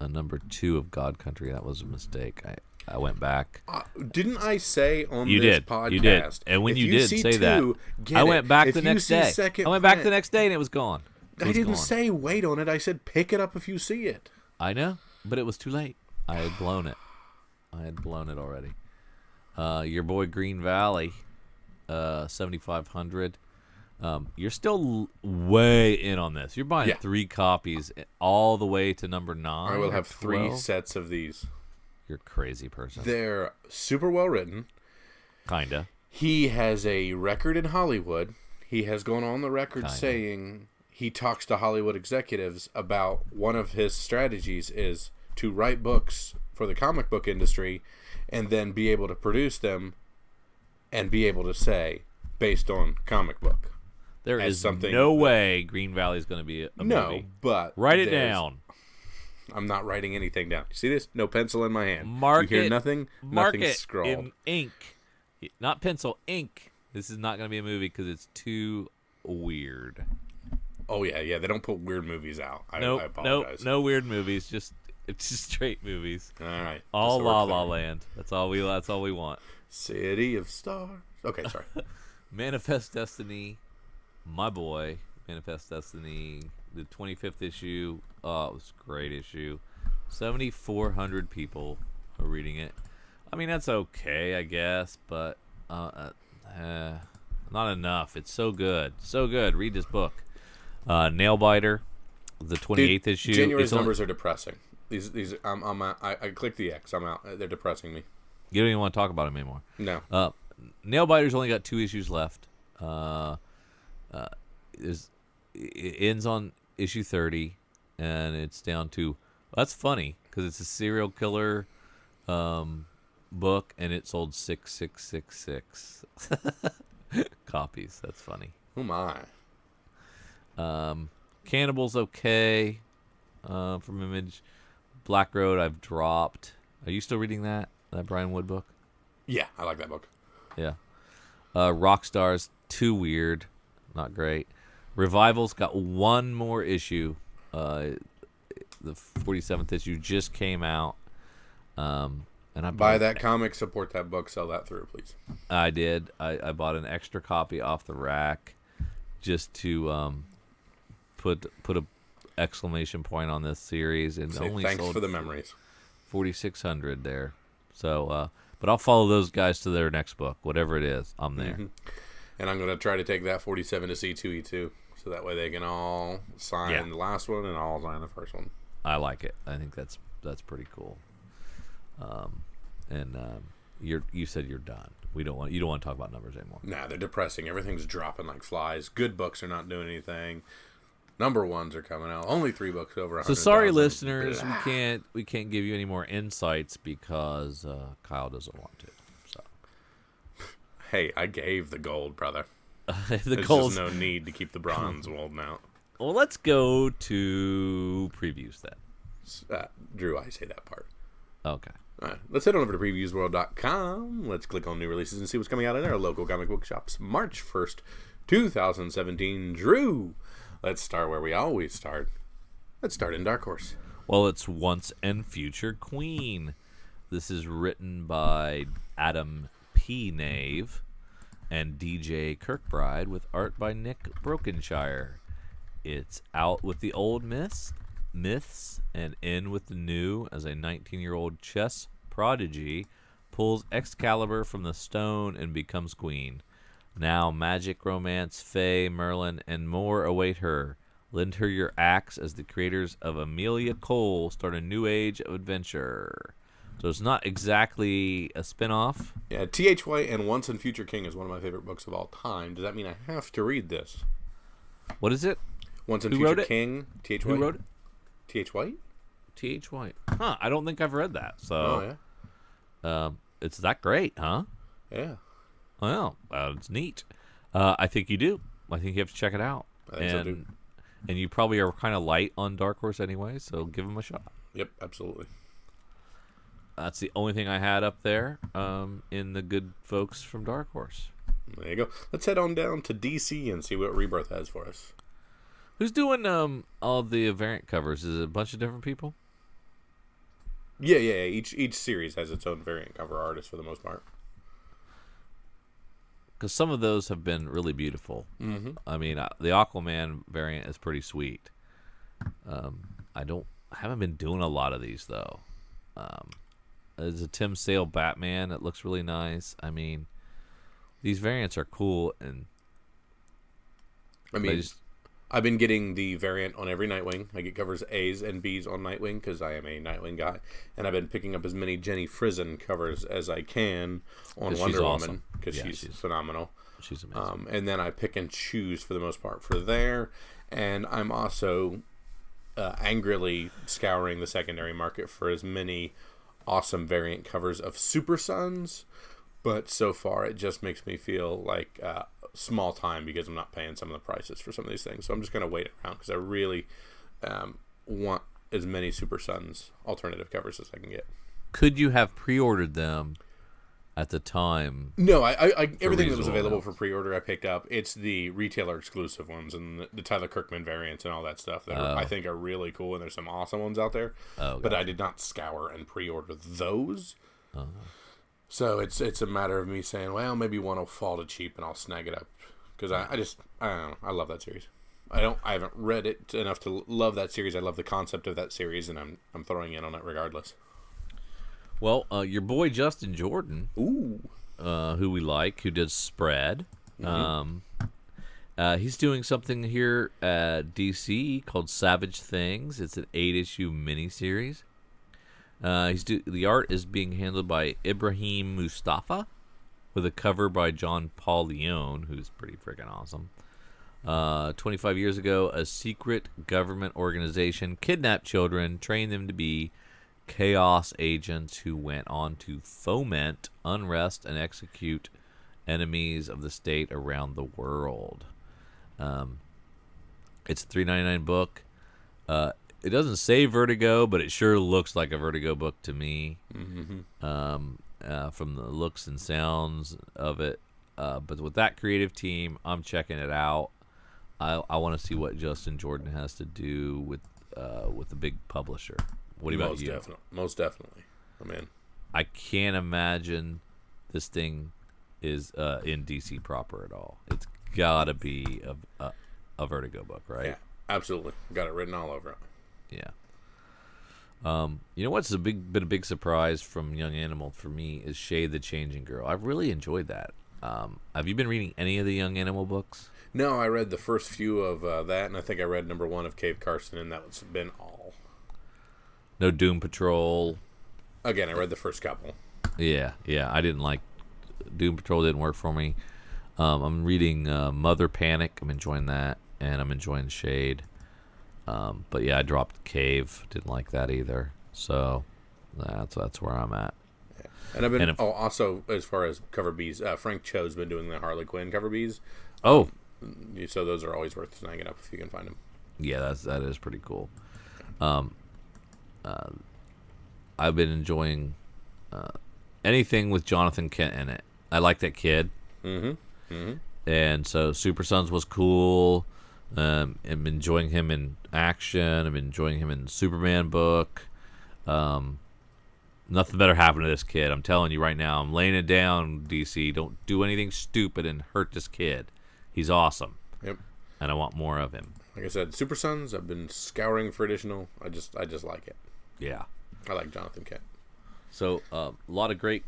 number 2 of God Country. That was a mistake. I went back. Didn't I say on this podcast? You did. And when you did say that, I went back the next day. I went back the next day and it was gone. I didn't say wait on it. I said pick it up if you see it. I know, but it was too late. I had blown it. Already. Your boy Green Valley, 7,500. You're still way in on this. You're buying 3 copies all the way to number 9. I will have 3 sets of these. You're a crazy person. They're super well written. Kinda. He has a record in Hollywood. He has gone on the record saying he talks to Hollywood executives about one of his strategies is to write books for the comic book industry and then be able to produce them and be able to say, based on comic book. There is no way Green Valley is going to be a movie. No, but write it down. I'm not writing anything down. You see this? No pencil in my hand. Mark you hear it. nothing? Mark Nothing it scrawled. in ink. Not pencil, ink. This is not going to be a movie because it's too weird. Oh, yeah. They don't put weird movies out. I apologize. No weird movies. It's just straight movies. All right. All La La Land. That's all we want. City of Stars. Okay, sorry. Manifest Destiny. My boy. Manifest Destiny. The 25th issue. Oh, it was a great issue. 7,400 people are reading it. I mean, that's okay, I guess, but not enough. It's so good. So good. Read this book. Nailbiter, the 28th issue. January's numbers are depressing. These I clicked the X. I'm out. They're depressing me. You don't even want to talk about them anymore. No. Nailbiter's only got 2 issues left. It ends on issue 30, and it's down to. That's funny because it's a serial killer book, and it sold 6,666 copies. That's funny. Oh my. Cannibal's okay. From Image. Black Road I've dropped. Are you still reading that Brian Wood book? Yeah, I like that book. Yeah. Rockstar's too weird. Not great. Revival's got 1 more issue. The 47th issue just came out. And I buy that comic, support that book, sell that through, please. I did. I bought an extra copy off the rack just to put a exclamation point on this series, and only thanks sold for the memories. 4,600 there. So, but I'll follow those guys to their next book, whatever it is. I'm there. Mm-hmm. And I'm going to try to take that 47 to C2E2, so that way they can all sign the last one and I'll sign the first one. I like it. I think that's pretty cool. You said you're done. You don't want to talk about numbers anymore. Nah, they're depressing. Everything's dropping like flies. Good books are not doing anything. Number 1s are coming out. Only 3 books over 100,000. So sorry, listeners, we can't give you any more insights because Kyle doesn't want to. So hey, I gave the gold, brother. There's just no need to keep the bronze holding out. Well, let's go to previews then. Drew, I say that part. Okay. All right, let's head on over to previewsworld.com. Let's click on new releases and see what's coming out in our local comic book shops. March 1st, 2017. Drew, let's start where we always start. Let's start in Dark Horse. Well, it's Once and Future Queen. This is written by Adam P. Nave and DJ Kirkbride with art by Nick Brokenshire. It's out with the old myths and in with the new as a 19-year-old chess prodigy, pulls Excalibur from the stone and becomes queen. Now magic, romance, fae, Merlin, and more await her. Lend her your axe as the creators of Amelia Cole start a new age of adventure. So it's not exactly a spin-off. Yeah, T.H. White and Once and Future King is one of my favorite books of all time. Does that mean I have to read this? What is it? Once and Future King, T.H. White. Who wrote it? T.H. White? T.H. White. Huh, I don't think I've read that. So, it's that great, huh? Yeah. Well, it's neat. I think you do. I think you have to check it out. I think so, too. And you probably are kind of light on Dark Horse anyway, so give them a shot. Yep, absolutely. That's the only thing I had up there in the good folks from Dark Horse. There you go. Let's head on down to DC and see what Rebirth has for us. Who's doing all the variant covers? Is it a bunch of different people? Yeah. Each series has its own variant cover artist for the most part. Because some of those have been really beautiful. Mm-hmm. I mean, the Aquaman variant is pretty sweet. I haven't been doing a lot of these though. There's a Tim Sale Batman that looks really nice. I mean, these variants are cool, and I've been getting the variant on every Nightwing. I get covers A's and B's on Nightwing because I am a Nightwing guy, and I've been picking up as many Jenny Frison covers as I can on Wonder Woman because she's phenomenal. She's amazing. And then I pick and choose for the most part for there, and I'm also angrily scouring the secondary market for as many awesome variant covers of Super Sons, but so far it just makes me feel like small time because I'm not paying some of the prices for some of these things. So I'm just going to wait around because I really want as many Super Sons alternative covers as I can get. Could you have pre-ordered them at the time? No, I everything that was available for pre-order I picked up. It's the retailer exclusive ones and the Tyler Kirkman variants and all that stuff that I think are really cool, and there's some awesome ones out there. But I did not scour and pre-order those. So it's a matter of me saying, well, maybe one will fall to cheap and I'll snag it up because I don't know. I love that series. I haven't read it enough to love that series. I love the concept of that series, and I'm throwing in on it regardless. Well, your boy Justin Jordan, who we like, who does Spread, he's doing something here at DC called Savage Things. It's an 8-issue miniseries. The art is being handled by Ibrahim Mustafa, with a cover by John Paul Leone, who's pretty freaking awesome. 25 years ago, a secret government organization kidnapped children, trained them to be chaos agents who went on to foment unrest and execute enemies of the state around the world. It's a $3.99 book. It doesn't say Vertigo, but it sure looks like a Vertigo book to me. From the looks and sounds of it. But with that creative team, I'm checking it out. I want to see what Justin Jordan has to do with the big publisher. What about you? Most definitely. I'm in. I can't imagine this thing is in DC proper at all. It's got to be a Vertigo book, right? Yeah, absolutely. Got it written all over it. Yeah. You know what's been a big surprise from Young Animal for me is Shay the Changing Girl. I've really enjoyed that. Have you been reading any of the Young Animal books? No, I read the first few of that, and I think I read number 1 of Cave Carson, and that's been all. No Doom Patrol. Again, I read the first couple. Yeah. I didn't like Doom Patrol. Didn't work for me. I'm reading Mother Panic. I'm enjoying that, and I'm enjoying Shade. But yeah, I dropped Cave. Didn't like that either. So that's where I'm at. Yeah. And I've been also as far as cover Bs, Frank Cho's been doing the Harley Quinn cover Bs. So those are always worth snagging up if you can find them. Yeah, that is pretty cool. I've been enjoying anything with Jonathan Kent in it. I like that kid. And so Super Sons was cool. I'm enjoying him in action. I'm enjoying him in the Superman book. Nothing better happened to this kid. I'm telling you right now. I'm laying it down, DC. Don't do anything stupid and hurt this kid. He's awesome. Yep. And I want more of him. Like I said, Super Sons, I've been scouring for additional. I just like it. Yeah. I like Jonathan Kent. So a lot of great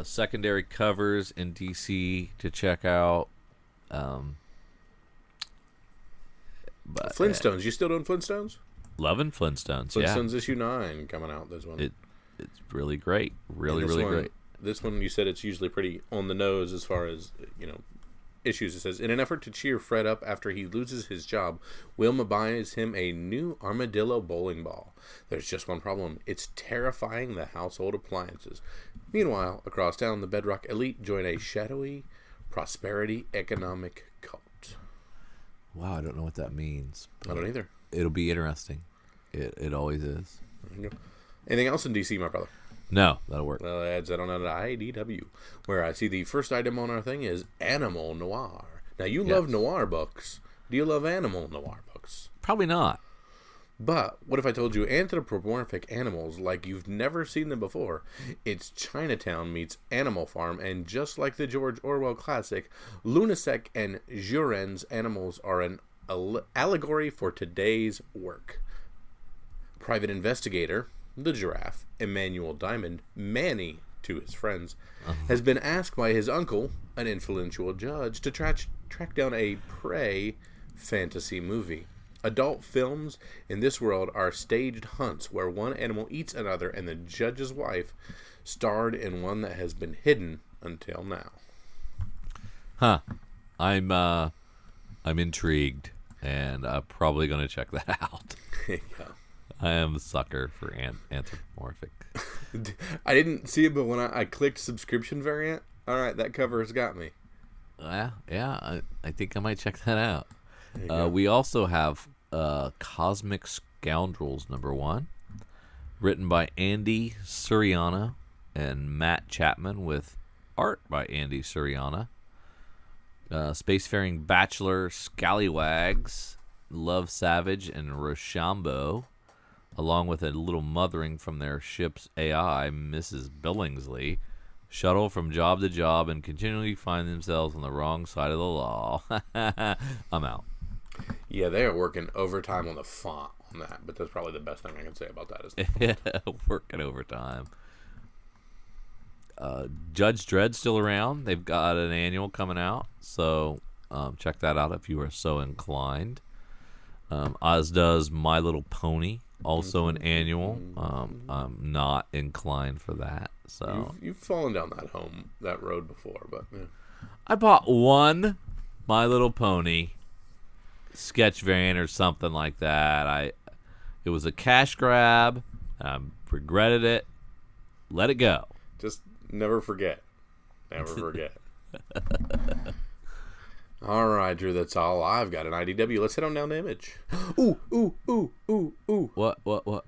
secondary covers in DC to check out. But Flintstones. You still doing Flintstones? Loving Flintstones. Flintstones issue 9 coming out this one. It's really great. Really great. This one, you said it's usually pretty on the nose as far as, issues. It says, in an effort to cheer Fred up after he loses his job, Wilma buys him a new armadillo bowling ball. There's just one problem. It's terrifying the household appliances. Meanwhile, across town, the Bedrock elite join a shadowy prosperity economic cult. Wow, I don't know what that means. I don't either. It'll be interesting. It always is. Anything else in DC, my brother? No, that'll work. Well, adds that on to IDW, where I see the first item on our thing is Animal Noir. Now, you love noir books. Do you love animal noir books? Probably not. But what if I told you anthropomorphic animals like you've never seen them before? It's Chinatown meets Animal Farm, and just like the George Orwell classic, Lunasek and Juren's animals are an allegory for today's work. Private investigator, the giraffe, Emmanuel Diamond, Manny to his friends, has been asked by his uncle, an influential judge, to track down a prey fantasy movie. Adult films in this world are staged hunts where one animal eats another, and the judge's wife starred in one that has been hidden until now. Huh. I'm intrigued, and I'm probably going to check that out. There you go. I am a sucker for anthropomorphic. I didn't see it, but when I clicked subscription variant, all right, that cover has got me. Yeah, I think I might check that out. Go. We also have Cosmic Scoundrels #1, written by Andy Suriano and Matt Chapman, with art by Andy Suriano. Spacefaring bachelor scallywags Love Savage and Rochambeau, along with a little mothering from their ship's AI, Mrs. Billingsley, shuttle from job to job and continually find themselves on the wrong side of the law. I'm out. Yeah, they are working overtime on the font on that, but that's probably the best thing I can say about that. Is working overtime. Judge Dredd's still around. They've got an annual coming out, so check that out if you are so inclined. As does My Little Pony, also an annual. I'm not inclined for that. So you've fallen down that road before, but yeah. I bought one My Little Pony sketch variant or something like that. It was a cash grab. I regretted it. Let it go. Just never forget. Never forget. All right, Drew, that's all I've got in IDW. Let's head on down to Image. Ooh. What?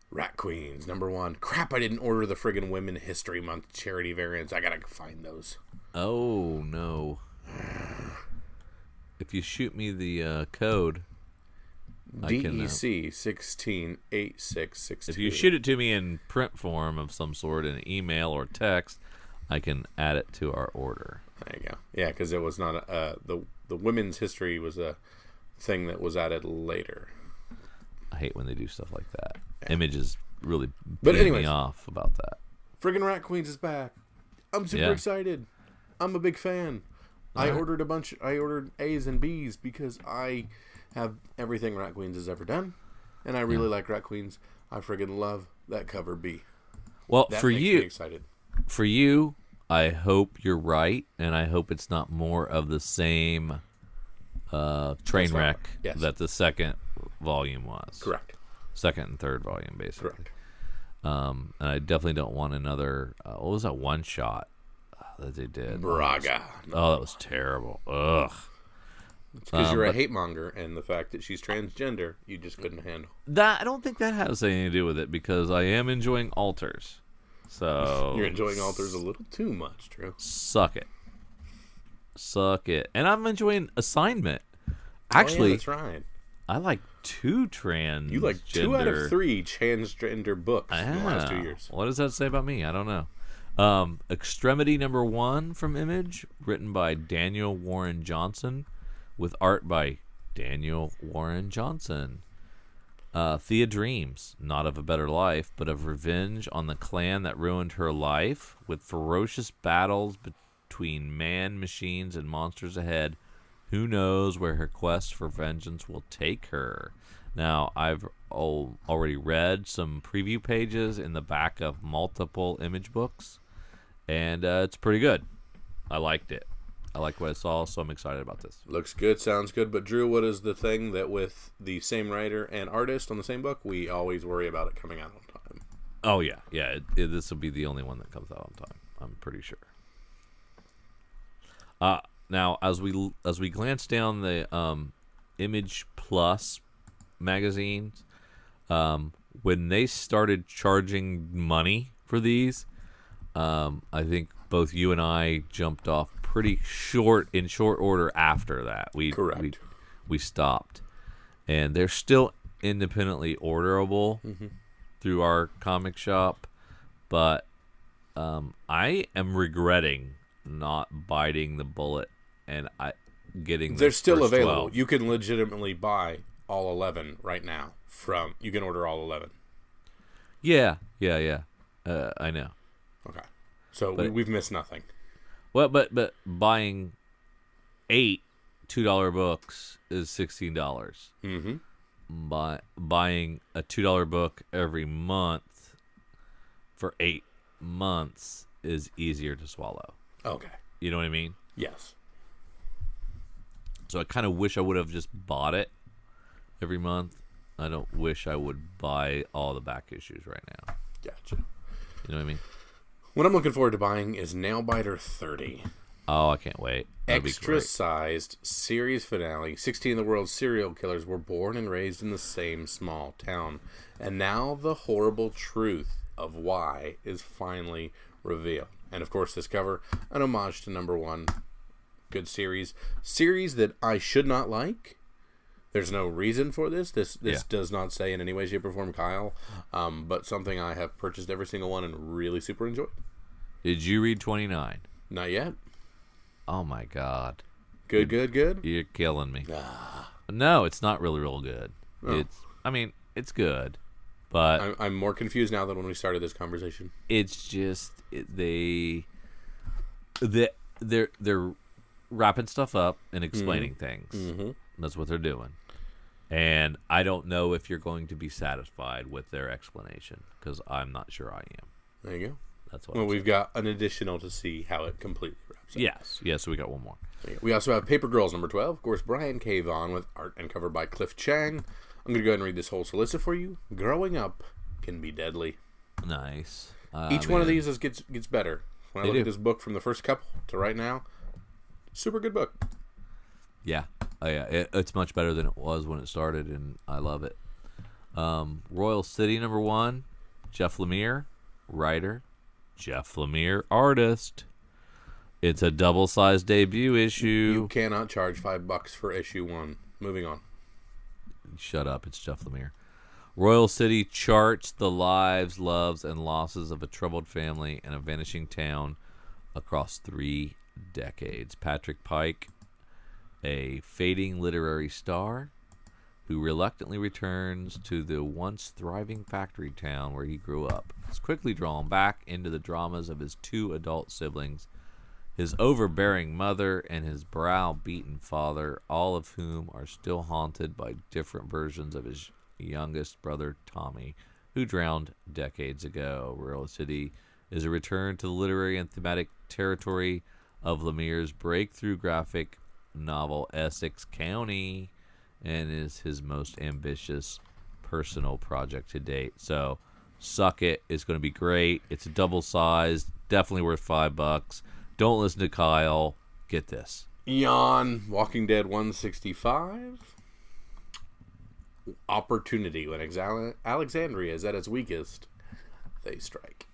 Rat Queens, #1. Crap, I didn't order the friggin' Women History Month charity variants. I gotta find those. Oh, no. If you shoot me the code, DEC 168662. If you shoot it to me in print form of some sort, in an email or text, I can add it to our order. There you go. Yeah, because it was not the women's history was a thing that was added later. I hate when they do stuff like that. Yeah. Images really me off about that. Friggin' Rat Queens is back. I'm super excited. I'm a big fan. I ordered A's and B's because I have everything Rat Queens has ever done, and I really like Rat Queens. I friggin' love that cover B. Well, that for makes you, me excited. For you, I hope you're right, and I hope it's not more of the same train wreck that the second volume was. Correct. Second and third volume, basically. Correct. And I definitely don't want another. What was that one shot that they did? Braga. Oh, that was terrible. Ugh. It's because you're a hate monger, and the fact that she's transgender, you just couldn't handle. That I don't think that has anything to do with it, because I am enjoying Alters. So you're enjoying Alters a little too much, Drew. Suck it. And I'm enjoying Assignment. Actually, that's right. I like 2 transgender. You like 2 out of 3 transgender books in the last 2 years. What does that say about me? I don't know. Extremity #1 from Image, written by Daniel Warren Johnson, with art by Daniel Warren Johnson. Thea dreams, not of a better life, but of revenge on the clan that ruined her life, with ferocious battles between man, machines, and monsters ahead. Who knows where her quest for vengeance will take her? Now, I've already read some preview pages in the back of multiple image books, and it's pretty good. I liked it. I like what I saw, so I'm excited about this. Looks good, sounds good. But Drew, what is the thing that with the same writer and artist on the same book, we always worry about it coming out on time? Oh yeah. This will be the only one that comes out on time. I'm pretty sure. Now, as we glance down the Image Plus magazines, when they started charging money for these, I think both you and I jumped off pretty short order after that. Correct. We stopped, and they're still independently orderable through our comic shop, but I am regretting not biting the bullet and getting. They're still first available. 12. You can legitimately buy all 11 right now. You can order all 11. Yeah. I know. Okay, so we've missed nothing. Well, but buying 8 $2 books is $16. Mm-hmm. Buying a $2 book every month for 8 months is easier to swallow. Okay. You know what I mean? Yes. So I kind of wish I would have just bought it every month. I don't wish I would buy all the back issues right now. Gotcha. You know what I mean? What I'm looking forward to buying is Nailbiter 30. Oh, I can't wait. That'd be great. Extra-sized series finale. 16 of the world's serial killers were born and raised in the same small town. And now the horrible truth of why is finally revealed. And, of course, this cover, an homage to number 1. Good series. Series that I should not like. There's no reason for this. This does not say in any way, shape, or form Kyle. But something I have purchased every single one and really super enjoyed. Did you read 29? Not yet. Oh, my God. Good. You're killing me. No, it's not really real good. Oh. It's good, but I'm more confused now than when we started this conversation. it's just they're wrapping stuff up and explaining things. Mm-hmm. That's what they're doing, and I don't know if you're going to be satisfied with their explanation because I'm not sure I am. There you go. That's what. Well, we've got an additional to see how it completely wraps up. Yes. So we got one more. We also have Paper Girls number 12. Of course, Brian K. Vaughan with art and cover by Cliff Chang. I'm going to go ahead and read this whole solicit for you. Growing up can be deadly. Nice. Each one of these gets better. When I look do. at this book from the first couple to right now, super good book. Yeah. Oh, yeah. It's much better than it was when it started, and I love it. Royal City number 1. Jeff Lemire, writer. Jeff Lemire, artist. It's a double-sized debut issue. You cannot charge $5 for issue 1. Moving on. Shut up. It's Jeff Lemire. Royal City charts the lives, loves, and losses of a troubled family and a vanishing town across 3 decades. Patrick Pike, a fading literary star who reluctantly returns to the once thriving factory town where he grew up, is quickly drawn back into the dramas of his 2 adult siblings, his overbearing mother, and his brow-beaten father, all of whom are still haunted by different versions of his youngest brother, Tommy, who drowned decades ago. Royal City is a return to the literary and thematic territory of Lemire's breakthrough graphic novel, Essex County, and is his most ambitious personal project to date. So, suck it. It's going to be great. It's a double-sized, definitely worth $5. Don't listen to Kyle. Get this. Yawn. Walking Dead 165. Opportunity. When Alexandria is at its weakest, they strike.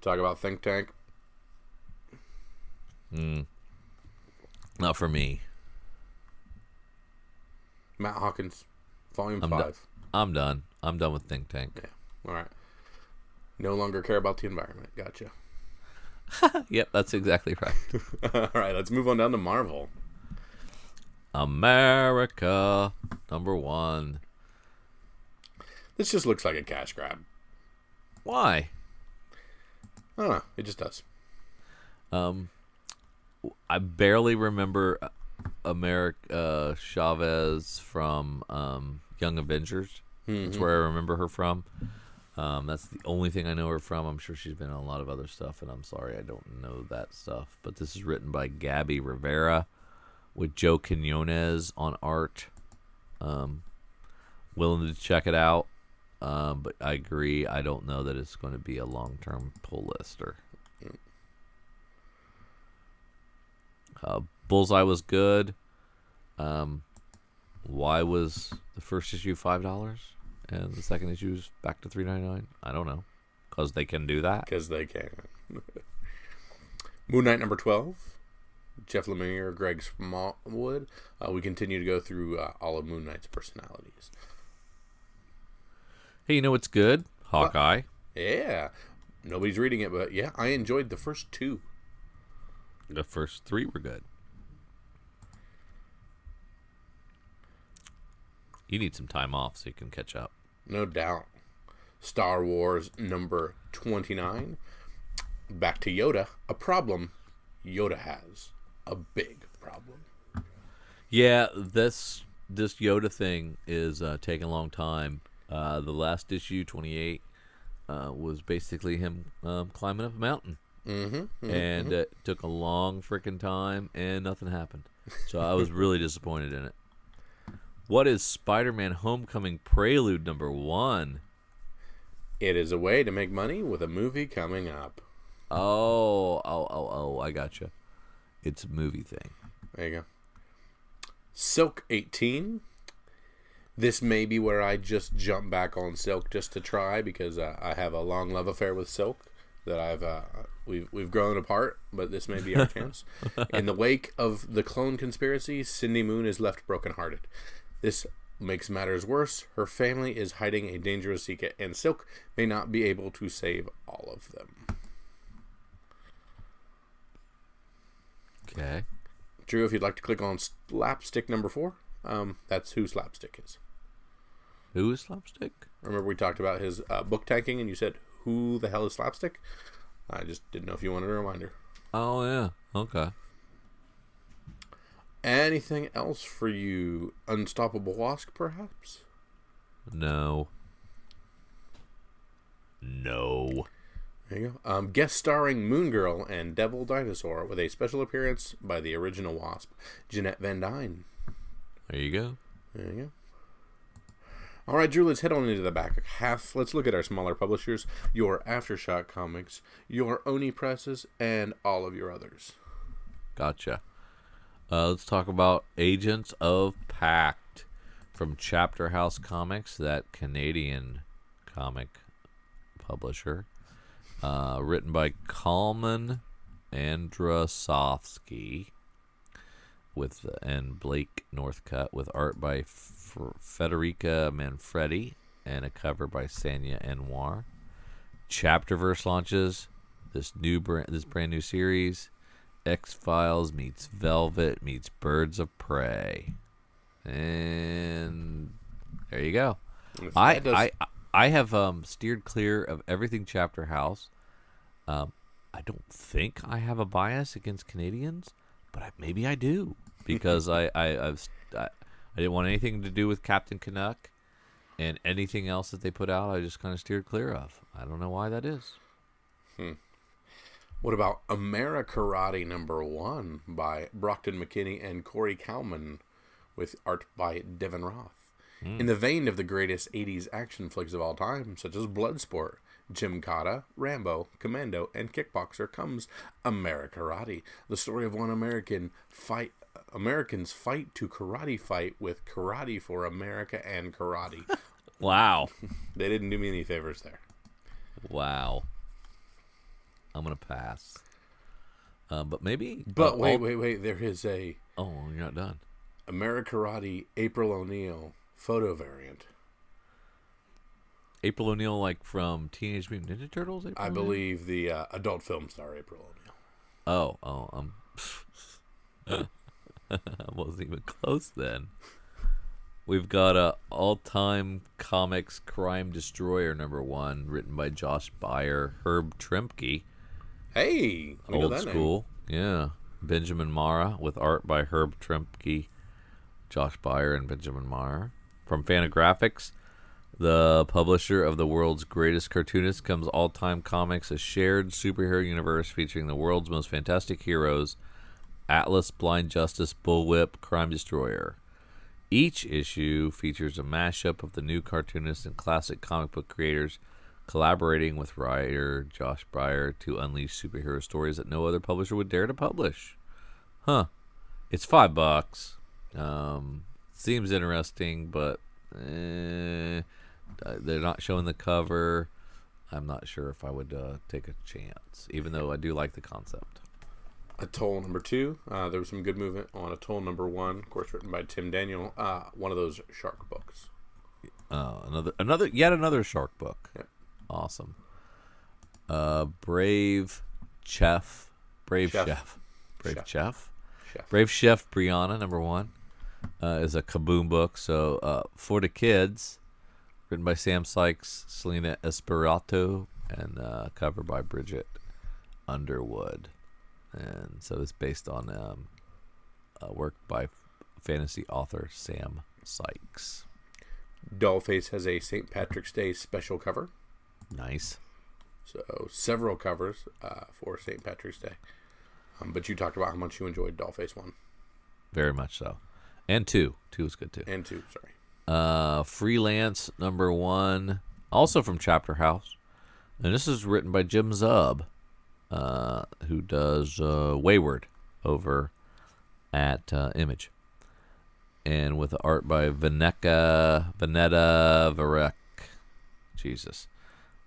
Talk about Think Tank. Not for me. Matt Hawkins, Volume 5. I'm done. I'm done with Think Tank. Yeah. All right. No longer care about the environment. Gotcha. Yep, that's exactly right. All right, let's move on down to Marvel. America #1. This just looks like a cash grab. Why? I don't know. It just does. I barely remember Chavez from Young Avengers. That's where I remember her from. That's the only thing I know her from. I'm sure she's been in a lot of other stuff, and I'm sorry I don't know that stuff. But this is written by Gabby Rivera with Joe Quinones on art. Willing to check it out, but I agree. I don't know that it's going to be a long-term pull lister. Bullseye was good. Why was the first issue $5 and the second issue is back to $3.99? I don't know. Because they can do that. Because they can. Moon Knight #12. Jeff Lemire, Greg Smallwood. We continue to go through all of Moon Knight's personalities. Hey, you know what's good? Hawkeye. Yeah. Nobody's reading it, but yeah, I enjoyed the first 2. The first 3 were good. You need some time off so you can catch up. No doubt. Star Wars #29. Back to Yoda. A problem Yoda has. A big problem. Yeah, this Yoda thing is taking a long time. The last issue, 28, was basically him climbing up a mountain. And it took a long freaking time, and nothing happened. So I was really disappointed in it. What is Spider-Man Homecoming Prelude #1? It is a way to make money with a movie coming up. Oh, I gotcha. It's a movie thing. There you go. Silk 18. This may be where I just jump back on Silk just to try, because I have a long love affair with Silk that we've grown apart, but this may be our chance. In the wake of the clone conspiracy, Cindy Moon is left brokenhearted. This makes matters worse. Her family is hiding a dangerous secret, and Silk may not be able to save all of them. Okay. Drew, if you'd like to click on Slapstick #4, that's who Slapstick is. Who is Slapstick? Remember we talked about his book tanking, and you said, who the hell is Slapstick? I just didn't know if you wanted a reminder. Oh, yeah. Okay. Anything else for you? Unstoppable Wasp, perhaps? No. There you go. Guest starring Moon Girl and Devil Dinosaur with a special appearance by the original Wasp, Jeanette Van Dyne. There you go. There you go. All right, Drew, let's head on into the back half. Let's look at our smaller publishers, your Aftershock Comics, your Oni Presses, and all of your others. Gotcha. Let's talk about Agents of Pact from Chapter House Comics, that Canadian comic publisher. Written by Kalman Andrasovsky and Blake Northcutt, with art by Federica Manfredi and a cover by Sanya Anwar. Chapterverse launches this brand new series. X-Files meets Velvet meets Birds of Prey, and there you go. I have steered clear of everything Chapter House. I don't think I have a bias against Canadians, but maybe I do, because I didn't want anything to do with Captain Canuck, and anything else that they put out I just kind of steered clear of. I don't know why that is. What about Amerikarate #1 by Brockton McKinney and Corey Kalman, with art by Devin Roth? In the vein of the greatest 80s action flicks of all time, such as Bloodsport, Gymkata, Rambo, Commando, and Kickboxer, comes Amerikarate, the story of one Americans fight to karate fight with Karate for America and Karate. Wow. They didn't do me any favors there. Wow. I'm going to pass. But maybe... But wait. There is a... Oh, you're not done. Amerikarate April O'Neil photo variant. April O'Neil, like from Teenage Mutant Ninja Turtles? I believe the adult film star April O'Neil. I wasn't even close then. We've got a all-time comics crime destroyer #1, written by Josh Byer, Herb Trimke. Hey, we know Old that school, yeah. Benjamin Mara with art by Herb Trimke, Josh Byer, and Benjamin Mara. From Fantagraphics, the publisher of the world's greatest cartoonist, comes all-time comics, a shared superhero universe featuring the world's most fantastic heroes: Atlas, Blind Justice, Bullwhip, Crime Destroyer. Each issue features a mashup of the new cartoonists and classic comic book creators collaborating with writer Josh Byer to unleash superhero stories that no other publisher would dare to publish. Huh. It's $5. Seems interesting, but they're not showing the cover. I'm not sure if I would take a chance, even though I do like the concept. Atoll #2. There was some good movement on Atoll #1, of course, written by Tim Daniel. One of those shark books. Yet another shark book. Yep. Awesome. Brave Chef Brianna #1 is a Kaboom book. So for the kids, written by Sam Sykes, Selena Esperato, and covered by Bridget Underwood. And so it's based on a work by fantasy author Sam Sykes. Dollface has a St. Patrick's Day special cover. Nice. So several covers for St. Patrick's Day. But you talked about how much you enjoyed Dollface 1. Very much so. And 2. 2 is good too. And 2, sorry. Freelance #1, also from Chapter House. And this is written by Jim Zub, who does Wayward over at Image. And with art by Vanetta Varek. Jesus.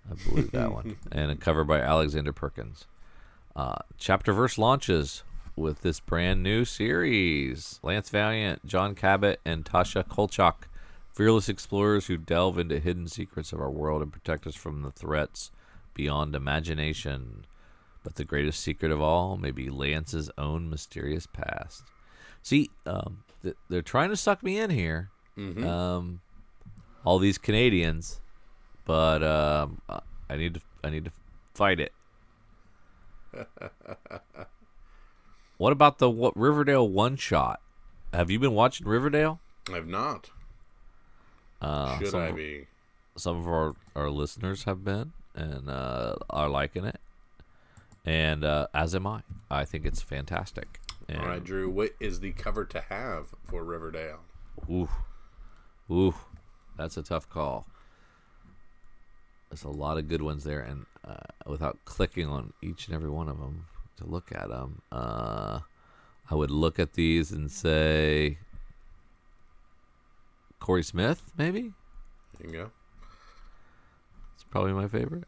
I believe that one. And a cover by Alexander Perkins. Chapterverse launches with this brand new series. Lance Valiant, John Cabot, and Tasha Kolchak, fearless explorers who delve into hidden secrets of our world and protect us from the threats beyond imagination. But the greatest secret of all may be Lance's own mysterious past. See, they're trying to suck me in here. Mm-hmm. All these Canadians, but I need to fight it. What about the Riverdale one shot? Have you been watching Riverdale? I've not. Should I be? Some of our listeners have been and are liking it. And as am I. I think it's fantastic. And, all right, Drew, what is the cover to have for Riverdale? Ooh, that's a tough call. There's a lot of good ones there, and without clicking on each and every one of them to look at them, I would look at these and say Corey Smith, maybe? There you go. It's probably my favorite.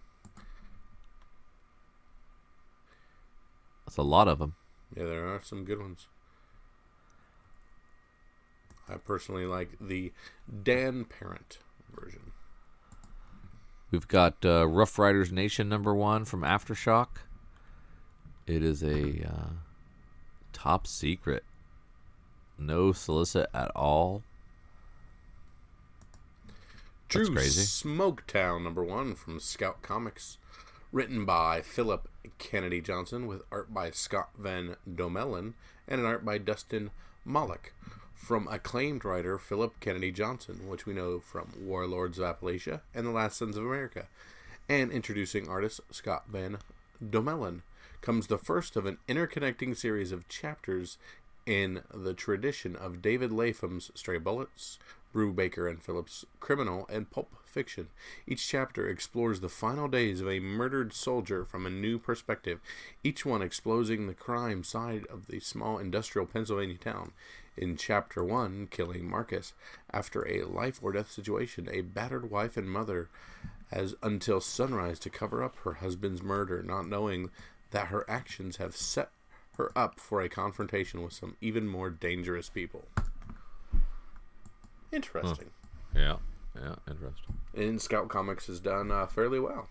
That's a lot of them. Yeah, there are some good ones. I personally like the Dan Parent version. We've got Rough Riders Nation #1 from Aftershock. It is a top secret. No solicit at all. That's Drew crazy. Smoketown #1 from Scout Comics. Written by Philip Kennedy Johnson with art by Scott Van Domelen and an art by Dustin Malik. From acclaimed writer Philip Kennedy Johnson, which we know from Warlords of Appalachia and The Last Sons of America. And introducing artist Scott Van Domelen, comes the first of an interconnecting series of chapters in the tradition of David Latham's Stray Bullets, Brubaker and Phillips' Criminal, and Pulp Fiction. Each chapter explores the final days of a murdered soldier from a new perspective, each one exposing the crime side of the small industrial Pennsylvania town. In Chapter 1, Killing Marcus, after a life-or-death situation, a battered wife and mother has until sunrise to cover up her husband's murder, not knowing that her actions have set her up for a confrontation with some even more dangerous people. Interesting. Yeah, interesting. And Scout Comics has done fairly well.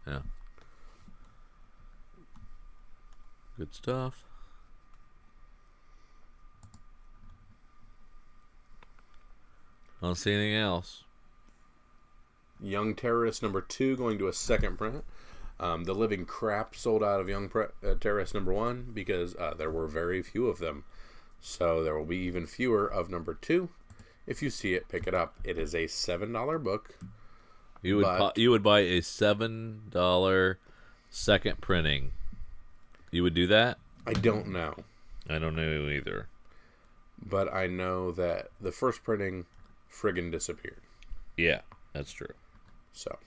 Yeah. Good stuff. don't see anything else. Young Terrorist number 2 going to a second print. The living crap sold out of Young Terrorist number 1 because there were very few of them. So there will be even fewer of number 2. If you see it, pick it up. It is a $7 book. You would buy a $7 second printing. You would do that? I don't know. I don't know either. But I know that the first printing friggin' disappeared. Yeah, that's true. So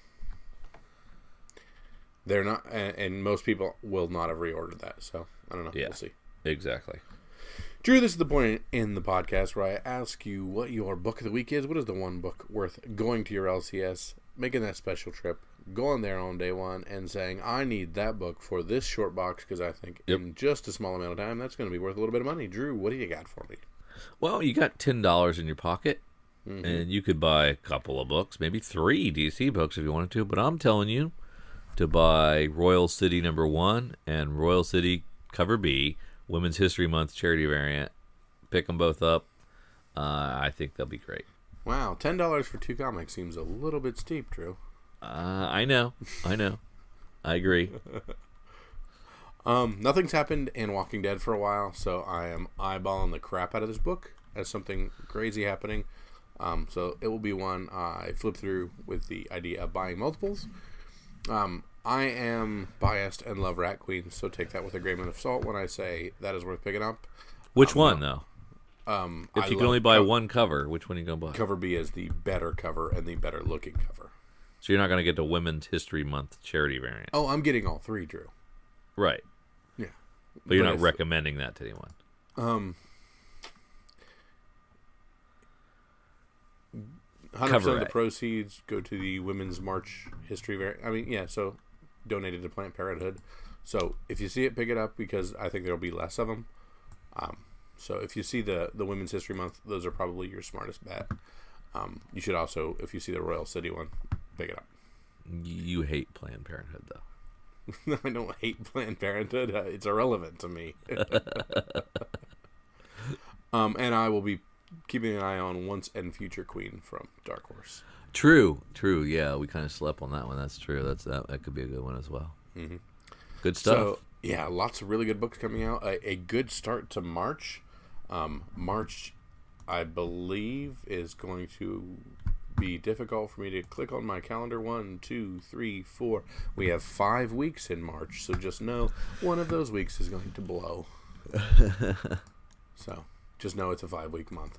they're not, and most people will not have reordered that. So I don't know. Yeah, we'll see. Exactly. Drew, this is the point in the podcast where I ask you what your book of the week is. What is the one book worth going to your LCS, making that special trip, going there on day one, and saying, I need that book for this short box because I think in just a small amount of time, that's going to be worth a little bit of money. Drew, what do you got for me? Well, you got $10 in your pocket, and you could buy a couple of books, maybe 3 DC books if you wanted to, but I'm telling you to buy Royal City number 1 and Royal City cover B, Women's History Month charity variant. Pick them both up. I think they'll be great. Wow, $10 for 2 comics seems a little bit steep, Drew. I know. I agree. Nothing's happened in Walking Dead for a while, so I am eyeballing the crap out of this book as something crazy happening. So it will be one I flip through with the idea of buying multiples. I am biased and love Rat Queen, so take that with a grain of salt when I say that is worth picking up. Which one, though? If you can only buy one cover, which one are you going to buy? Cover B is the better cover and the better looking cover. So you're not going to get the Women's History Month charity variant. Oh, I'm getting all 3, Drew. Right. Yeah. But you're not recommending that to anyone. 100% of the proceeds go to the Women's March History variant. I mean, yeah, so donated to Planned Parenthood. So if you see it, pick it up because I think there will be less of them. So if you see the Women's History Month, those are probably your smartest bet. You should also, if you see the Royal City one, pick it up. You hate Planned Parenthood, though. I don't hate Planned Parenthood. It's irrelevant to me. And I will be keeping an eye on Once and Future Queen from Dark Horse. True. Yeah, we kind of slept on that one. That's true. That could be a good one as well. Mm-hmm. Good stuff. So, yeah, lots of really good books coming out. A good start to March. March, I believe, is going to be difficult for me to click on my calendar. 1, 2, 3, 4. We have 5 weeks in March, so just know one of those weeks is going to blow. So just know it's a 5-week month.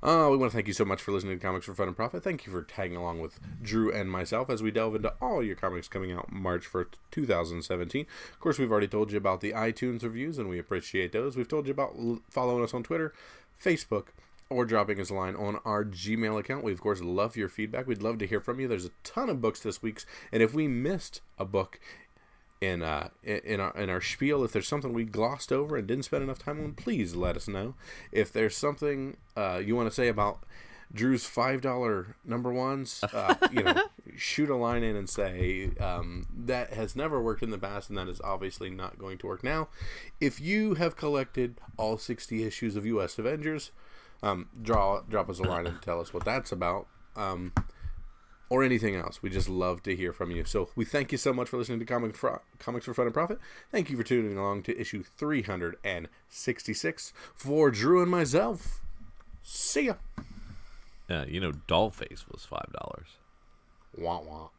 We want to thank you so much for listening to Comics for Fun and Profit. Thank you for tagging along with Drew and myself as we delve into all your comics coming out March 1st, 2017. Of course, we've already told you about the iTunes reviews, and we appreciate those. We've told you about following us on Twitter, Facebook, or dropping us a line on our Gmail account. We, of course, love your feedback. We'd love to hear from you. There's a ton of books this week, and if we missed a book in our spiel, if there's something we glossed over and didn't spend enough time on, please let us know. If there's something you want to say about Drew's $5 number ones, shoot a line in and say that has never worked in the past and that is obviously not going to work now. If you have collected all 60 issues of U.S. Avengers, drop us a line and tell us what that's about. Or anything else. We just love to hear from you. So we thank you so much for listening to Comics for Fun and Profit. Thank you for tuning along to issue 366. For Drew and myself, see ya. Yeah, Dollface was $5. Wah wah.